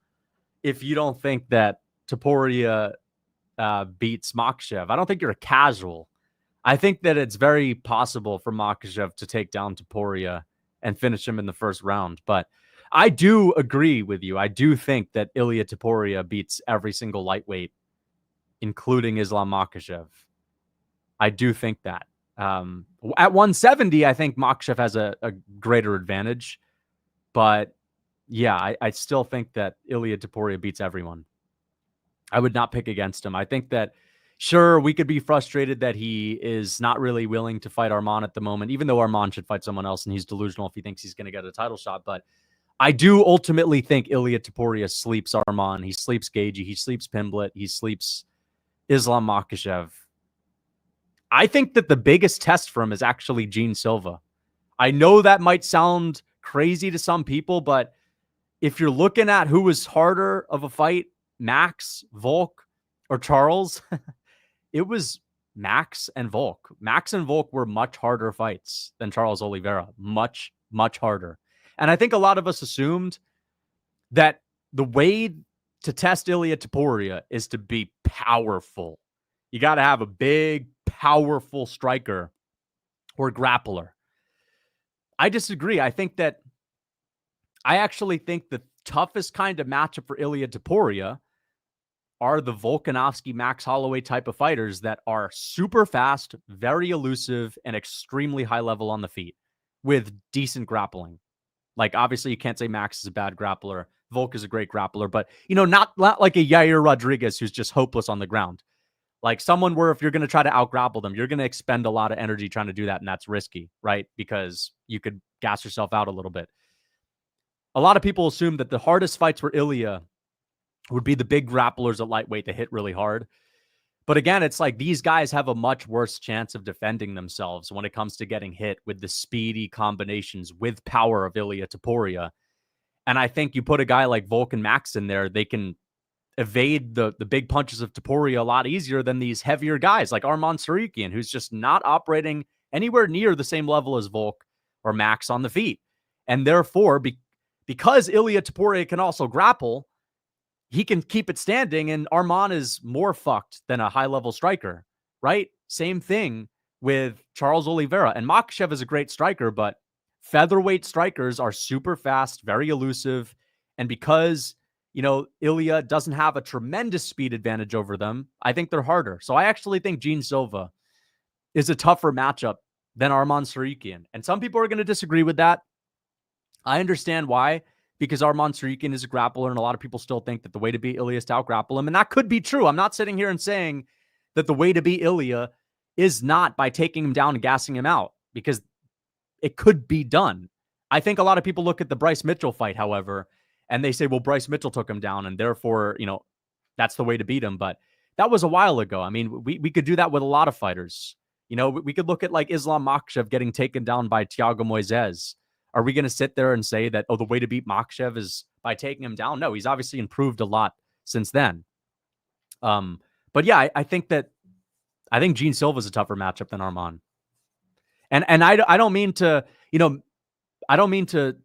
if you don't think that Topuria beats Makhachev. I don't think you're a casual. I think that it's very possible for Makhachev to take down Topuria and finish him in the first round. But I do agree with you. I do think that Ilia Topuria beats every single lightweight, including Islam Makhachev. I do think that. At 170, I think Makhachev has a greater advantage. But yeah, I still think that Ilia Topuria beats everyone. I would not pick against him. I think that, sure, we could be frustrated that he is not really willing to fight Arman at the moment, even though Arman should fight someone else and he's delusional if he thinks he's going to get a title shot. But I do ultimately think Ilia Topuria sleeps Arman. He sleeps Gagey. He sleeps Pimblett. He sleeps Islam Makhachev. I think that the biggest test for him is actually Gene Silva. I know that might sound crazy to some people, but if you're looking at who was harder of a fight, Max, Volk, or Charles, it was Max and Volk. Max and Volk were much harder fights than Charles Oliveira. Much, much harder. And I think a lot of us assumed that the way to test Ilia Topuria is to be powerful. You got to have a big, powerful striker or grappler. I disagree. I actually think the toughest kind of matchup for Ilia Topuria are the Volkanovski, Max Holloway type of fighters that are super fast, very elusive, and extremely high level on the feet with decent grappling. Like, obviously, you can't say Max is a bad grappler. Volk is a great grappler, but, not like a Yair Rodriguez who's just hopeless on the ground. Like someone where if you're going to try to out-grapple them, you're going to expend a lot of energy trying to do that, and that's risky, right? Because you could gas yourself out a little bit. A lot of people assume that the hardest fights for Ilia would be the big grapplers at lightweight that hit really hard. But again, it's like these guys have a much worse chance of defending themselves when it comes to getting hit with the speedy combinations with power of Ilia Topuria. And I think you put a guy like Volk and Max in there, they can evade the big punches of Topuria a lot easier than these heavier guys like Arman Tsarukyan, who's just not operating anywhere near the same level as Volk or Max on the feet. And therefore, because Ilia Topuria can also grapple, he can keep it standing, and Arman is more fucked than a high-level striker, right? Same thing with Charles Oliveira. And Makhachev is a great striker, but featherweight strikers are super fast, very elusive, and because, Ilia doesn't have a tremendous speed advantage over them, I think they're harder. So I actually think Gene Silva is a tougher matchup than Arman Tsarukyan. And some people are going to disagree with that. I understand why, because Arman Tsarukyan is a grappler, and a lot of people still think that the way to beat Ilia is to outgrapple him, and that could be true. I'm not sitting here and saying that the way to beat Ilia is not by taking him down and gassing him out, because it could be done. I think a lot of people look at the Bryce Mitchell fight, however, and they say, well, Bryce Mitchell took him down, and therefore, that's the way to beat him. But that was a while ago. I mean, we could do that with a lot of fighters. We could look at like Islam Makhachev getting taken down by Thiago Moises. Are we going to sit there and say that, the way to beat Makhachev is by taking him down? No, he's obviously improved a lot since then. But yeah, I think Gene Silva is a tougher matchup than Arman. And I don't mean to, I don't mean to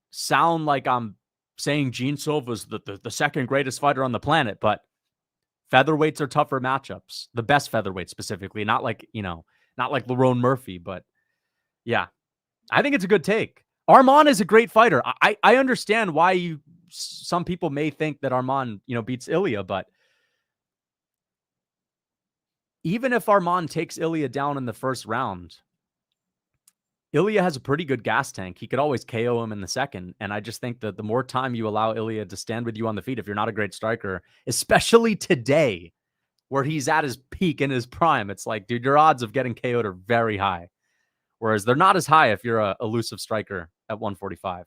sound like I'm saying Gene Silva's the second greatest fighter on the planet, but featherweights are tougher matchups. The best featherweight specifically, not like Lerone Murphy, but yeah. I think it's a good take. Arman is a great fighter. I understand why some people may think that Arman, beats Ilia, but even if Arman takes Ilia down in the first round, Ilia has a pretty good gas tank. He could always KO him in the second. And I just think that the more time you allow Ilia to stand with you on the feet, if you're not a great striker, especially today, where he's at his peak in his prime, it's like, dude, your odds of getting KO'd are very high. Whereas they're not as high if you're a elusive striker at 145.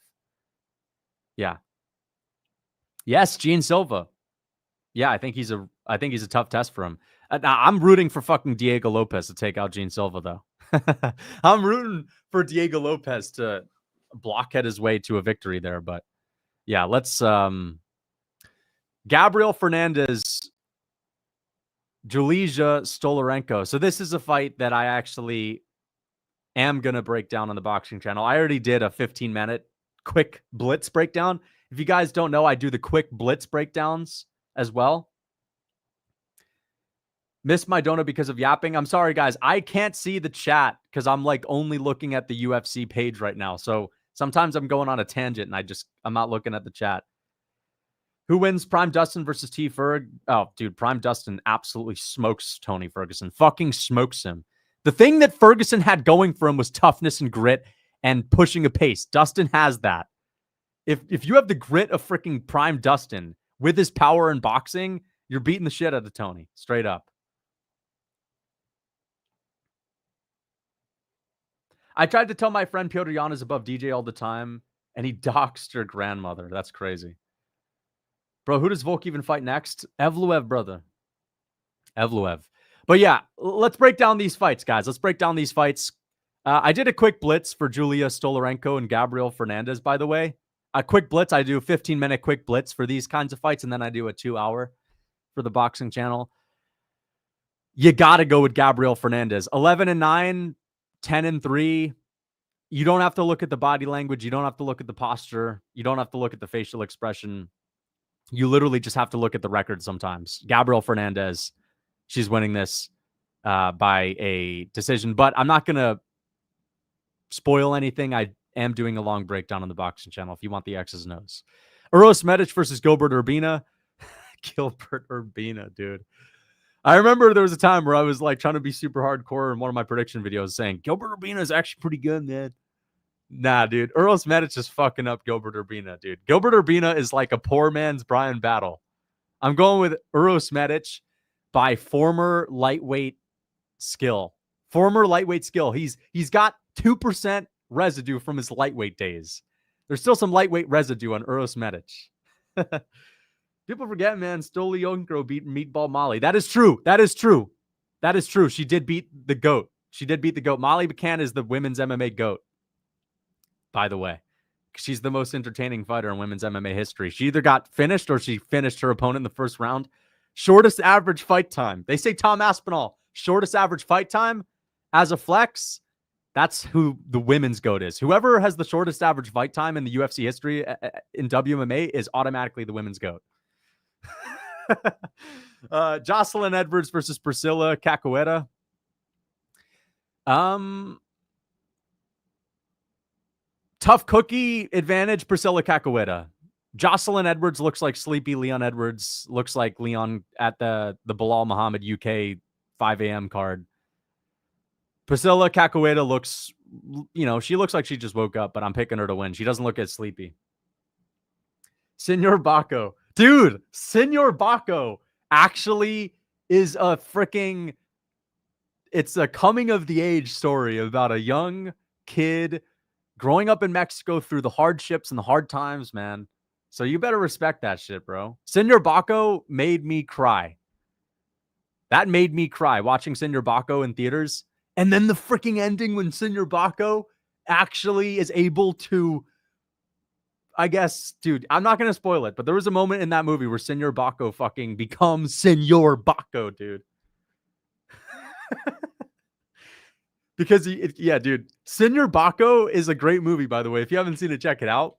Yeah. Yes, Gene Silva. Yeah, I think he's a tough test for him. I'm rooting for fucking Diego Lopez to take out Gene Silva, though. I'm rooting for Diego Lopez to blockhead his way to a victory there. But yeah, let's Gabriel Fernandez, Julius Stolarenko. So this is a fight that I actually am going to break down on the boxing channel. I already did a 15-minute quick blitz breakdown. If you guys don't know, I do the quick blitz breakdowns as well. Missed my donut because of yapping. I'm sorry, guys. I can't see the chat because I'm like only looking at the UFC page right now. So sometimes I'm going on a tangent and I'm not looking at the chat. Who wins, Prime Dustin versus T. Ferg? Oh, dude, Prime Dustin absolutely smokes Tony Ferguson. Fucking smokes him. The thing that Ferguson had going for him was toughness and grit and pushing a pace. Dustin has that. If you have the grit of freaking Prime Dustin with his power in boxing, you're beating the shit out of Tony. Straight up. I tried to tell my friend Piotr Jan is above DJ all the time, and he doxed her grandmother. That's crazy. Bro, who does Volk even fight next? Evloev, brother. Evloev. But yeah, let's break down these fights, guys. Let's break down these fights. I did a quick blitz for Julius Stolarenko and Gabriel Fernandez, by the way. A quick blitz. I do a 15-minute quick blitz for these kinds of fights, and then I do a 2-hour for the boxing channel. You got to go with Gabriel Fernandez. 11-9, 10-3. You don't have to look at the body language. You don't have to look at the posture. You don't have to look at the facial expression. You literally just have to look at the record sometimes. Gabriel Fernandez, she's winning this by a decision. But I'm not going to spoil anything. I am doing a long breakdown on the boxing channel if you want the X's and O's. Uros Medic versus Gilbert Urbina. Gilbert Urbina, dude. I remember there was a time where I was like trying to be super hardcore in one of my prediction videos saying, Gilbert Urbina is actually pretty good, man. Nah, dude. Uros Medic is fucking up Gilbert Urbina, dude. Gilbert Urbina is like a poor man's Brian Battle. I'm going with Uros Medic by former lightweight skill. Former lightweight skill. He's got 2% residue from his lightweight days. There's still some lightweight residue on Uros Medic. People forget, man, Stoliarenko beat Meatball Molly. That is true. That is true. That is true. She did beat the GOAT. She did beat the GOAT. Molly McCann is the women's MMA GOAT, by the way. she's the most entertaining fighter in women's MMA history. She either got finished or she finished her opponent in the first round. Shortest average fight time. They say Tom Aspinall, shortest average fight time as a flex. That's who the women's GOAT is. Whoever has the shortest average fight time in the UFC history in WMMA is automatically the women's GOAT. Jocelyn Edwards versus Priscilla Cachoeira. Tough cookie advantage, Priscilla Cachoeira. Jocelyn Edwards looks like sleepy Leon Edwards. Looks like Leon at the Bilal Muhammad UK 5 a.m. card. Priscilla Cachoeira looks, she looks like she just woke up, but I'm picking her to win. She doesn't look as sleepy. Senor Baco. Dude, Senor Baco actually is a freaking... It's a coming-of-the-age story about a young kid growing up in Mexico through the hardships and the hard times, man. So you better respect that shit, bro. Senor Baco made me cry. That made me cry, watching Senor Baco in theaters. And then the freaking ending when Senor Baco actually is able to, I guess, dude, I'm not going to spoil it, but there was a moment in that movie where Senor Baco fucking becomes Senor Baco, dude. Because, yeah, dude, Senor Baco is a great movie, by the way. If you haven't seen it, check it out.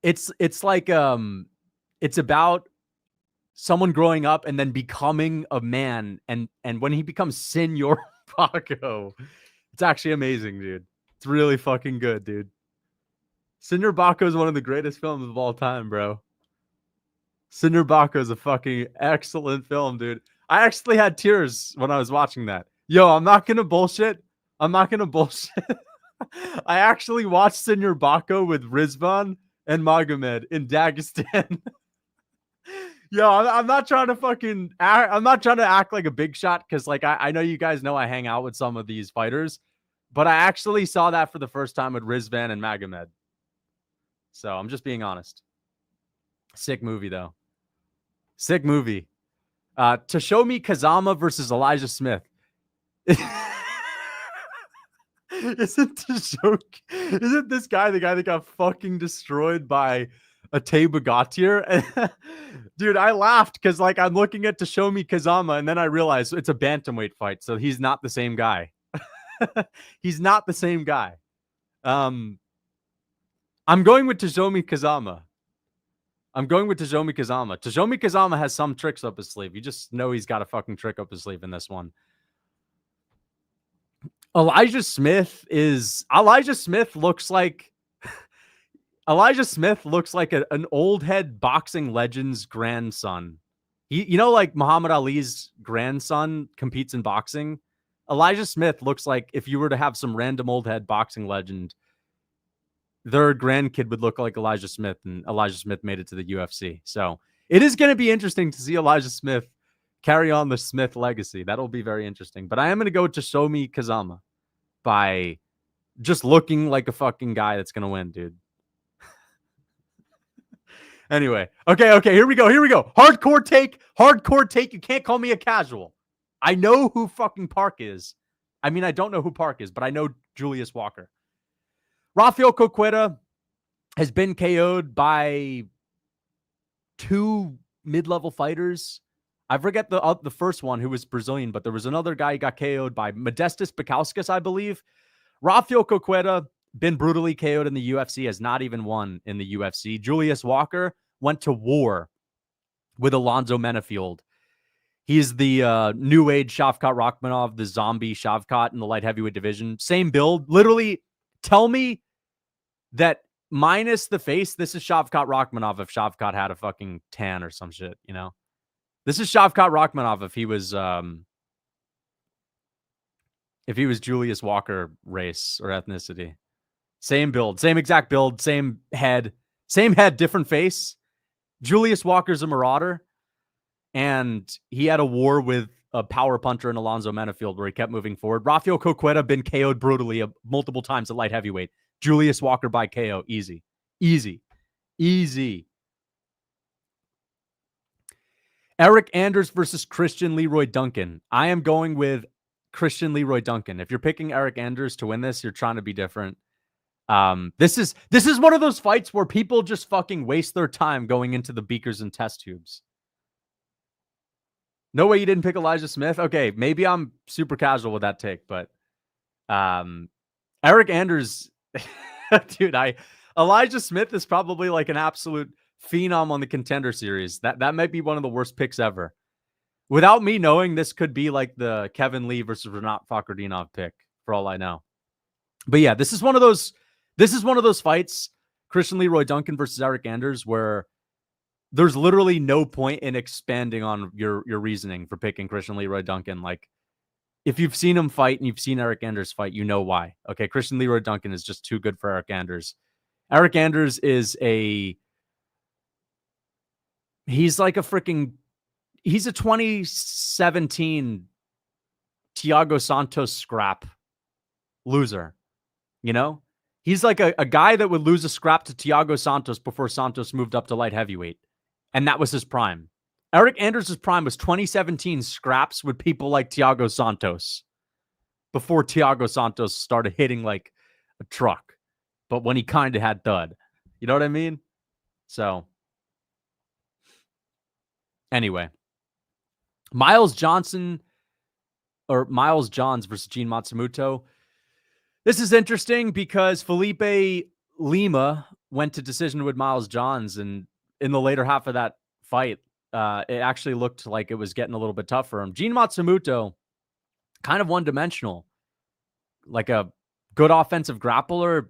It's like, it's about someone growing up and then becoming a man. And when he becomes Senor Baco, it's actually amazing, dude. It's really fucking good, dude. Senor Baco is one of the greatest films of all time, bro. Senor Baco is a fucking excellent film, dude. I actually had tears when I was watching that. Yo, I'm not going to bullshit. I actually watched Senor Baco with Rizvan and Magomed in Dagestan. Yo, I'm not trying to act like a big shot because, like, I know you guys know I hang out with some of these fighters, but I actually saw that for the first time with Rizvan and Magomed. So I'm just being honest. Sick movie, though. Sick movie. Toshomi Kazama versus Elijah Smith. Isn't this guy the guy that got fucking destroyed by a Bagatier? Dude, I laughed because, like, I'm looking at Toshomi Kazama and then I realized it's a bantamweight fight, so he's not the same guy. He's not the same guy. I'm going with Toshomi Kazama. Toshomi Kazama has some tricks up his sleeve. You just know he's got a fucking trick up his sleeve in this one. Elijah Smith looks like an old head boxing legend's grandson. Like Muhammad Ali's grandson competes in boxing. Elijah Smith looks like if you were to have some random old head boxing legend, their grandkid would look like Elijah Smith, and Elijah Smith made it to the UFC. So it is going to be interesting to see Elijah Smith carry on the Smith legacy. That'll be very interesting. But I am going to go to Toshomi Kazama by just looking like a fucking guy that's going to win, dude. Anyway. Okay. Here we go. Hardcore take. You can't call me a casual. I know who fucking Park is. I mean, I don't know who Park is, but I know Julius Walker. Rafael Coqueta has been KO'd by 2 mid-level fighters. I forget the first one who was Brazilian, but there was another guy who got KO'd by Modestas Bakauskas, I believe. Rafael Coqueta, been brutally KO'd in the UFC, has not even won in the UFC. Julius Walker went to war with Alonzo Menafield. He's the new age Shavkat Rakhmonov, the zombie Shavkat in the light heavyweight division. Same build. Literally, tell me that minus the face, this is Shavkat Rakhmonov if Shavkat had a fucking tan or some shit, you know? This is Shavkat Rakhmonov if he was Julius Walker race or ethnicity. Same build, same exact build, same head, different face. Julius Walker's a marauder, and he had a war with a power puncher in Alonzo Menafield where he kept moving forward. Rafael Coqueta been KO'd brutally multiple times at light heavyweight. Julius Walker by KO. Easy. Eric Anders versus Christian Leroy Duncan. I am going with Christian Leroy Duncan. If you're picking Eric Anders to win this, you're trying to be different. This is one of those fights where people just fucking waste their time going into the beakers and test tubes. No way you didn't pick Elijah Smith. Okay, maybe I'm super casual with that take, but Eric Anders, dude, Elijah Smith is probably like an absolute phenom on the Contender Series. That might be one of the worst picks ever. Without me knowing, this could be like the Kevin Lee versus Renat Fakhretdinov pick, for all I know. But yeah, this is one of those fights, Christian Leroy Duncan versus Eric Anders, where there's literally no point in expanding on your reasoning for picking Christian Leroy Duncan. Like, if you've seen him fight and you've seen Eric Anders fight, you know why. Okay, Christian Leroy Duncan is just too good for Eric Anders. Eric Anders is he's a 2017 Thiago Santos scrap loser. You know? He's like a guy that would lose a scrap to Thiago Santos before Santos moved up to light heavyweight. And that was his prime. Eric Anders' prime was 2017 scraps with people like Thiago Santos before Thiago Santos started hitting like a truck. But when he kind of had thud. You know what I mean? So, anyway. Miles Johns versus Gene Matsumoto. This is interesting because Felipe Lima went to decision with Miles Johns, and in the later half of that fight, it actually looked like it was getting a little bit tough for him. Gene Matsumoto, kind of one-dimensional, like a good offensive grappler,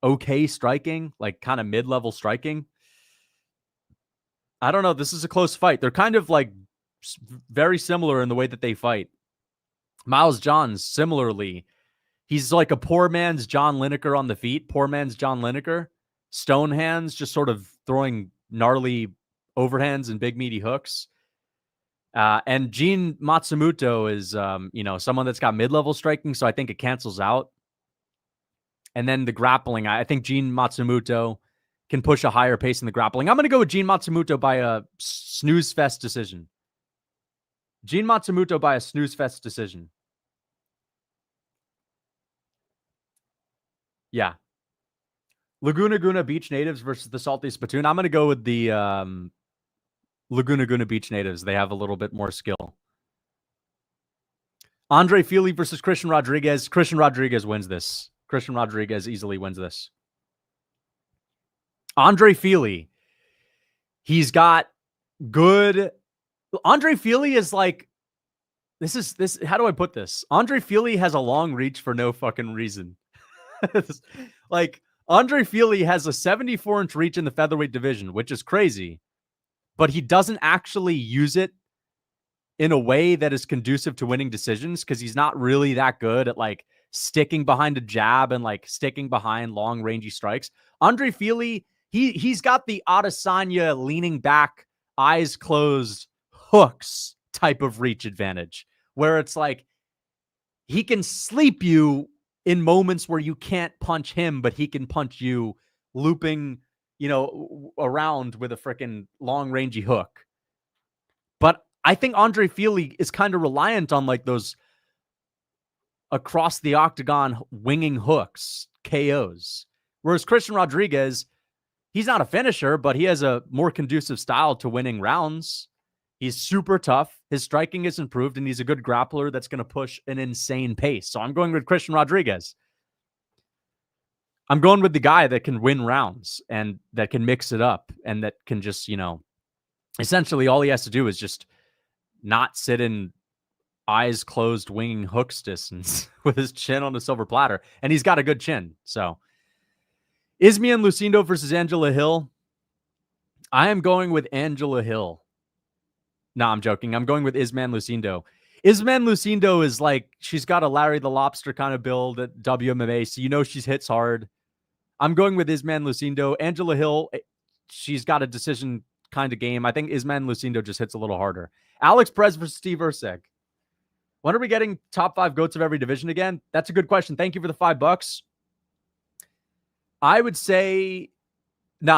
okay striking, like kind of mid-level striking. I don't know. This is a close fight. They're kind of like very similar in the way that they fight. Miles Johns, similarly, he's like a poor man's John Lineker on the feet. Poor man's John Lineker. Stone hands, just sort of throwing gnarly overhands and big meaty hooks. And Gene Matsumoto is, someone that's got mid-level striking, so I think it cancels out. And then the grappling, I think Gene Matsumoto can push a higher pace in the grappling. I'm going to go with Gene Matsumoto by a snooze fest decision. Gene Matsumoto by a snooze fest decision. Yeah. Laguna Guna Beach natives versus the Salty Spittoon. I'm going to go with the Laguna Guna Beach natives. They have a little bit more skill. Andre Fili versus Christian Rodriguez. Christian Rodriguez wins this. Christian Rodriguez easily wins this. Andre Fili. He's got good... Andre Fili is like... This. How do I put this? Andre Fili has a long reach for no fucking reason. Like, Andre Fili has a 74-inch reach in the featherweight division, which is crazy. But he doesn't actually use it in a way that is conducive to winning decisions because he's not really that good at, like, sticking behind a jab and, like, sticking behind long, rangy strikes. Andre Fili, he's got the Adesanya leaning back, eyes closed, hooks type of reach advantage, where it's like he can sleep you in moments where you can't punch him, but he can punch you looping, around with a freaking long rangy hook. But I think Andre Fili is kind of reliant on like those across the octagon winging hooks, KOs. Whereas Christian Rodriguez, he's not a finisher, but he has a more conducive style to winning rounds. He's super tough. His striking is improved, and he's a good grappler that's going to push an insane pace. So I'm going with Christian Rodriguez. I'm going with the guy that can win rounds and that can mix it up and that can just, essentially all he has to do is just not sit in eyes closed, winging hooks distance with his chin on a silver platter. And he's got a good chin. So Ismian Lucindo versus Angela Hill. I am going with Angela Hill. No, I'm joking. I'm going with Isman Lucindo. Isman Lucindo is like, she's got a Larry the Lobster kind of build at WMMA, so she hits hard. I'm going with Isman Lucindo. Angela Hill, she's got a decision kind of game. I think Isman Lucindo just hits a little harder. Alex Perez versus Steve Urseg. When are we getting top 5 goats of every division again? That's a good question. Thank you for the $5. I would say, we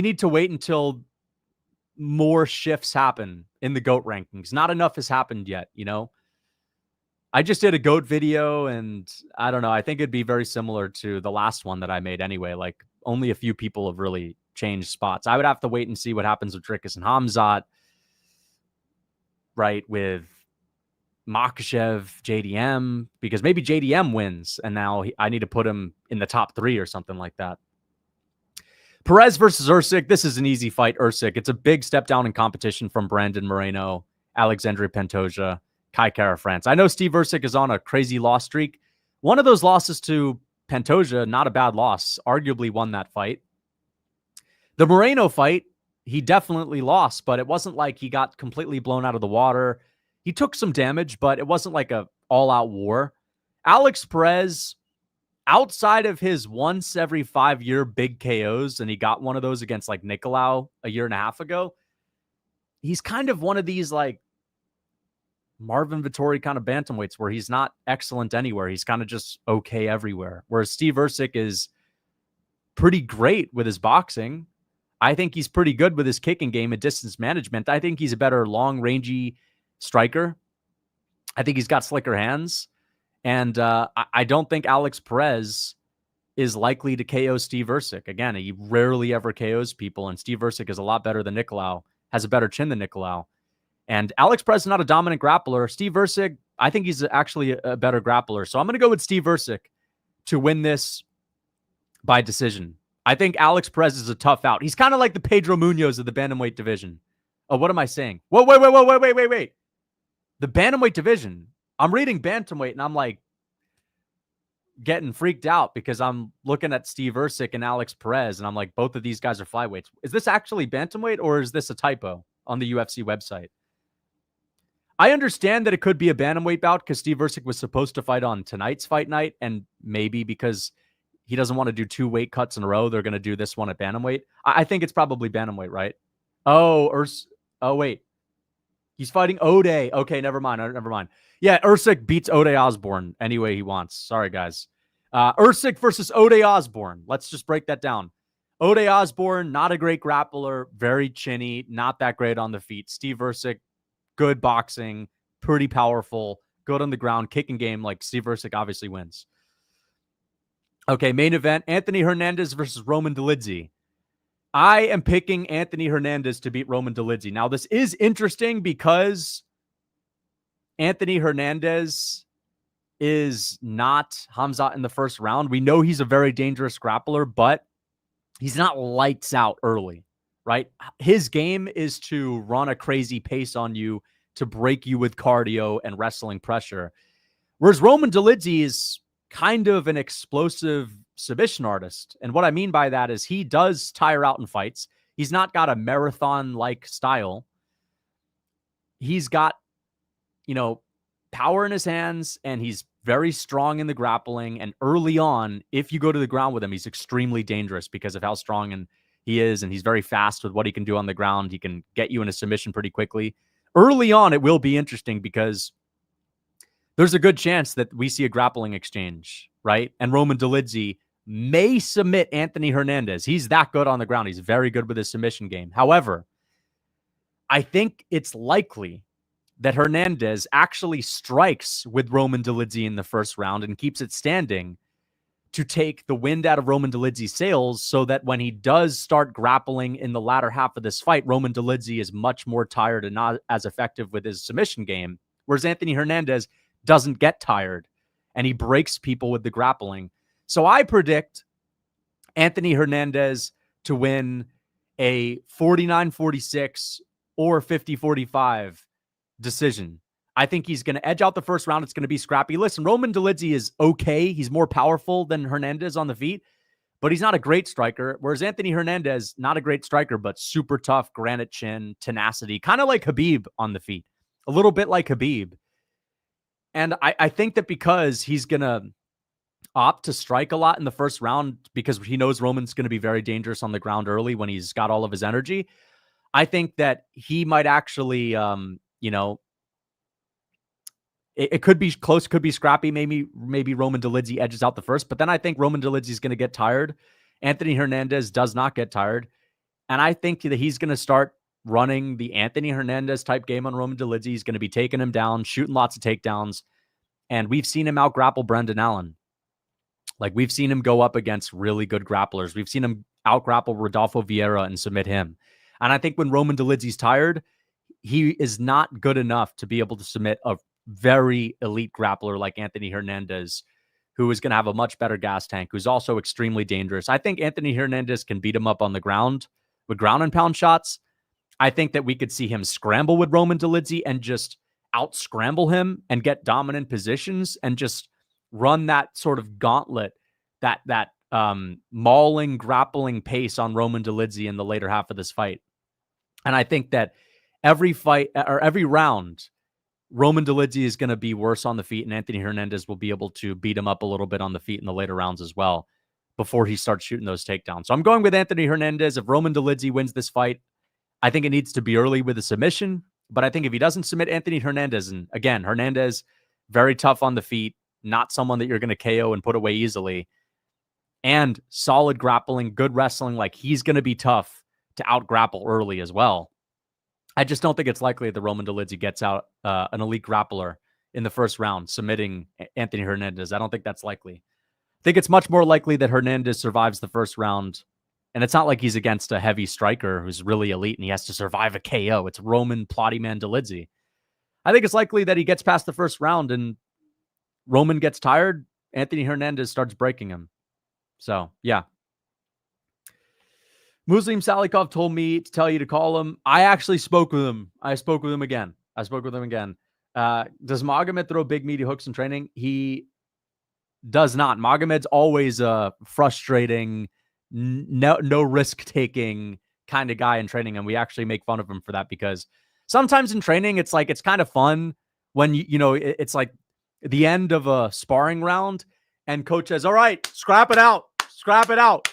need to wait until more shifts happen in the GOAT rankings. Not enough has happened yet, I just did a GOAT video, and I don't know. I think it'd be very similar to the last one that I made anyway. Like, only a few people have really changed spots. I would have to wait and see what happens with Dricus and Hamzat, right, with Makhachev, JDM, because maybe JDM wins, and now I need to put him in the top 3 or something like that. Perez versus Usyk. This is an easy fight, Usyk. It's a big step down in competition from Brandon Moreno, Alexandre Pantoja, Kai Kara France. I know Steve Usyk is on a crazy loss streak. One of those losses to Pantoja, not a bad loss, arguably won that fight. The Moreno fight, he definitely lost, but it wasn't like he got completely blown out of the water. He took some damage, but it wasn't like a all-out war. Alex Perez, outside of his once every 5-year big KOs, and he got one of those against like Nicolau a year and a half ago, he's kind of one of these like Marvin Vettori kind of bantamweights where he's not excellent anywhere. He's kind of just okay everywhere. Whereas Steve Usyk is pretty great with his boxing. I think he's pretty good with his kicking game and distance management. I think he's a better long rangey striker. I think he's got slicker hands. And I don't think Alex Perez is likely to KO Steve Usyk. Again, he rarely ever KOs people, and Steve Usyk is a lot better than Nicolau, has a better chin than Nicolau. And Alex Perez is not a dominant grappler. Steve Usyk, I think he's actually a better grappler. So I'm going to go with Steve Usyk to win this by decision. I think Alex Perez is a tough out. He's kind of like the Pedro Munoz of the bantamweight division. Oh, what am I saying? Whoa, wait. The bantamweight division. I'm reading bantamweight, and I'm like getting freaked out because I'm looking at Steve Usyk and Alex Perez, and I'm like, both of these guys are flyweights. Is this actually bantamweight, or is this a typo on the UFC website? I understand that it could be a bantamweight bout because Steve Usyk was supposed to fight on tonight's fight night, and maybe because he doesn't want to do 2 weight cuts in a row, they're going to do this one at bantamweight. I think it's probably bantamweight, right? Oh, wait. He's fighting Ode. Okay, never mind. Yeah, Usyk beats Ode Osborne any way he wants. Sorry, guys. Usyk versus Ode Osborne. Let's just break that down. Ode Osborne, not a great grappler, very chinny, not that great on the feet. Steve Usyk, good boxing, pretty powerful, good on the ground, kicking game. Like Steve Usyk obviously wins. Okay, main event, Anthony Hernandez versus Roman Dolidze. I am picking Anthony Hernandez to beat Roman Dolidze. Now, this is interesting because Anthony Hernandez is not Hamzat in the first round. We know he's a very dangerous grappler, but he's not lights out early, right? His game is to run a crazy pace on you, to break you with cardio and wrestling pressure. Whereas Roman Dolidze is kind of an explosive submission artist. And what I mean by that is he does tire out in fights. He's not got a marathon-like style. He's got, power in his hands, and he's very strong in the grappling. And early on, if you go to the ground with him, he's extremely dangerous because of how strong he is, and he's very fast with what he can do on the ground. He can get you in a submission pretty quickly. Early on, it will be interesting because there's a good chance that we see a grappling exchange, right? And Roman Dolidze may submit Anthony Hernandez. He's that good on the ground. He's very good with his submission game. However, I think it's likely that Hernandez actually strikes with Roman Dolidze in the first round and keeps it standing to take the wind out of Roman Dolidze's sails so that when he does start grappling in the latter half of this fight, Roman Dolidze is much more tired and not as effective with his submission game, whereas Anthony Hernandez doesn't get tired and he breaks people with the grappling. So I predict Anthony Hernandez to win a 49-46 or 50-45 decision. I think he's going to edge out the first round. It's going to be scrappy. Listen, Roman Dolidze is okay. He's more powerful than Hernandez on the feet, but he's not a great striker. Whereas Anthony Hernandez, not a great striker, but super tough, granite chin, tenacity, kind of like Khabib on the feet, a little bit like Khabib. And I think that because he's going to opt to strike a lot in the first round because he knows Roman's going to be very dangerous on the ground early when he's got all of his energy, I think that he might actually, it could be close, could be scrappy. Maybe Roman Dolidze edges out the first, but then I think Roman Dolidze is going to get tired. Anthony Hernandez does not get tired. And I think that he's going to start running the Anthony Hernandez type game on Roman Dolidze. He's going to be taking him down, shooting lots of takedowns. And we've seen him out-grapple Brendan Allen. Like, we've seen him go up against really good grapplers. We've seen him out-grapple Rodolfo Vieira and submit him. And I think when Roman Dolidze's tired, he is not good enough to be able to submit a very elite grappler like Anthony Hernandez, who is going to have a much better gas tank, who's also extremely dangerous. I think Anthony Hernandez can beat him up on the ground with ground and pound shots. I think that we could see him scramble with Roman Dolidze and just out-scramble him and get dominant positions and just run that sort of gauntlet, that mauling, grappling pace on Roman Dolidze in the later half of this fight. And I think that every fight or every round, Roman Dolidze is going to be worse on the feet, and Anthony Hernandez will be able to beat him up a little bit on the feet in the later rounds as well before he starts shooting those takedowns. So I'm going with Anthony Hernandez. If Roman Dolidze wins this fight, I think it needs to be early with a submission. But I think if he doesn't submit Anthony Hernandez, and again, Hernandez, very tough on the feet, not someone that you're going to KO and put away easily, and solid grappling, good wrestling, like he's going to be tough to out-grapple early as well. I just don't think it's likely that Roman Dolidze gets out an elite grappler in the first round, submitting Anthony Hernandez. I don't think that's likely. I think it's much more likely that Hernandez survives the first round. And it's not like he's against a heavy striker who's really elite and he has to survive a KO. It's Roman Plotty-Man Dolidze. I think it's likely that he gets past the first round and Roman gets tired. Anthony Hernandez starts breaking him. So, yeah. Muslim Salikov told me to tell you to call him. I actually spoke with him. I spoke with him again. Does Magomed throw big meaty hooks in training? He does not. Magomed's always a frustrating, no risk-taking kind of guy in training, and we actually make fun of him for that because sometimes in training, it's like, it's kind of fun when, it's like the end of a sparring round and coach says, all right, scrap it out.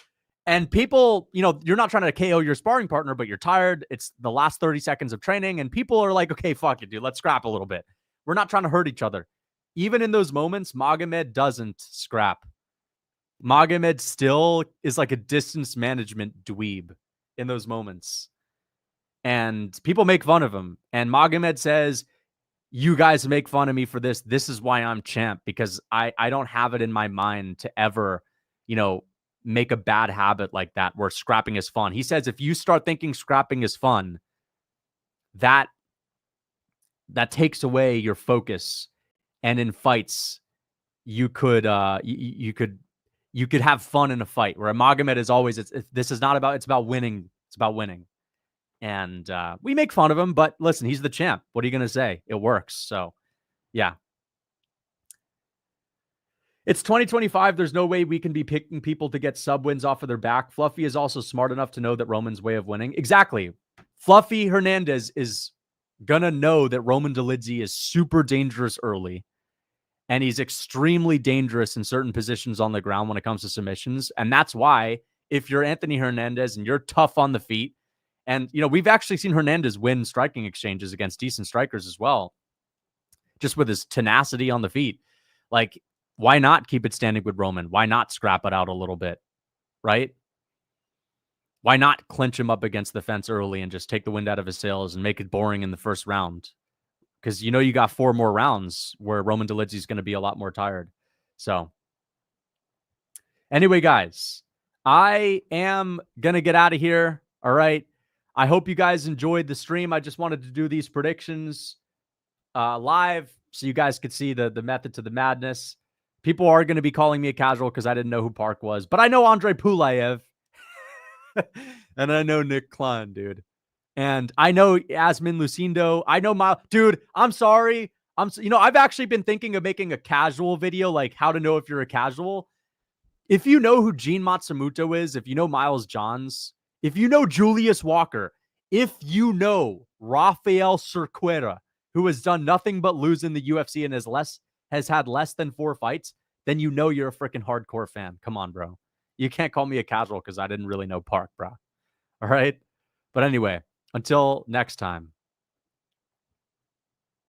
And people, you're not trying to KO your sparring partner, but you're tired. It's the last 30 seconds of training, and people are like, okay, fuck it, dude. Let's scrap a little bit. We're not trying to hurt each other. Even in those moments, Magomed doesn't scrap. Magomed still is like a distance management dweeb in those moments. And people make fun of him. And Magomed says, you guys make fun of me for this. This is why I'm champ, because I don't have it in my mind to ever, make a bad habit like that where scrapping is fun. He says if you start thinking scrapping is fun, that takes away your focus. And in fights, you could you could have fun in a fight. Where Magomed is always, this is not about, it's about winning. It's about winning. And we make fun of him, but listen, he's the champ. What are you going to say? It works. So, yeah. It's 2025. There's no way we can be picking people to get sub wins off of their back. Fluffy is also smart enough to know that Roman's way of winning. Exactly. Fluffy Hernandez is going to know that Roman Dolidze is super dangerous early. And he's extremely dangerous in certain positions on the ground when it comes to submissions. And that's why if you're Anthony Hernandez and you're tough on the feet, and, we've actually seen Hernandez win striking exchanges against decent strikers as well, just with his tenacity on the feet. Like, why not keep it standing with Roman? Why not scrap it out a little bit, right? Why not clinch him up against the fence early and just take the wind out of his sails and make it boring in the first round? Because you got 4 more rounds where Roman Dolidze is going to be a lot more tired. So, anyway, guys, I am going to get out of here. All right. I hope you guys enjoyed the stream. I just wanted to do these predictions live so you guys could see the method to the madness. People are going to be calling me a casual because I didn't know who Park was. But I know Andre Pulayev. And I know Nick Klein, dude. And I know Asmin Lucindo. I know Miles. Dude, I'm sorry. I've actually been thinking of making a casual video, like how to know if you're a casual. If you know who Gene Matsumoto is, if you know Miles Johns, if you know Julius Walker, if you know Rafael Cerqueira, who has done nothing but lose in the UFC and has had less than 4 fights, then you're a freaking hardcore fan. Come on, bro. You can't call me a casual because I didn't really know Park, bro. All right? But anyway, until next time.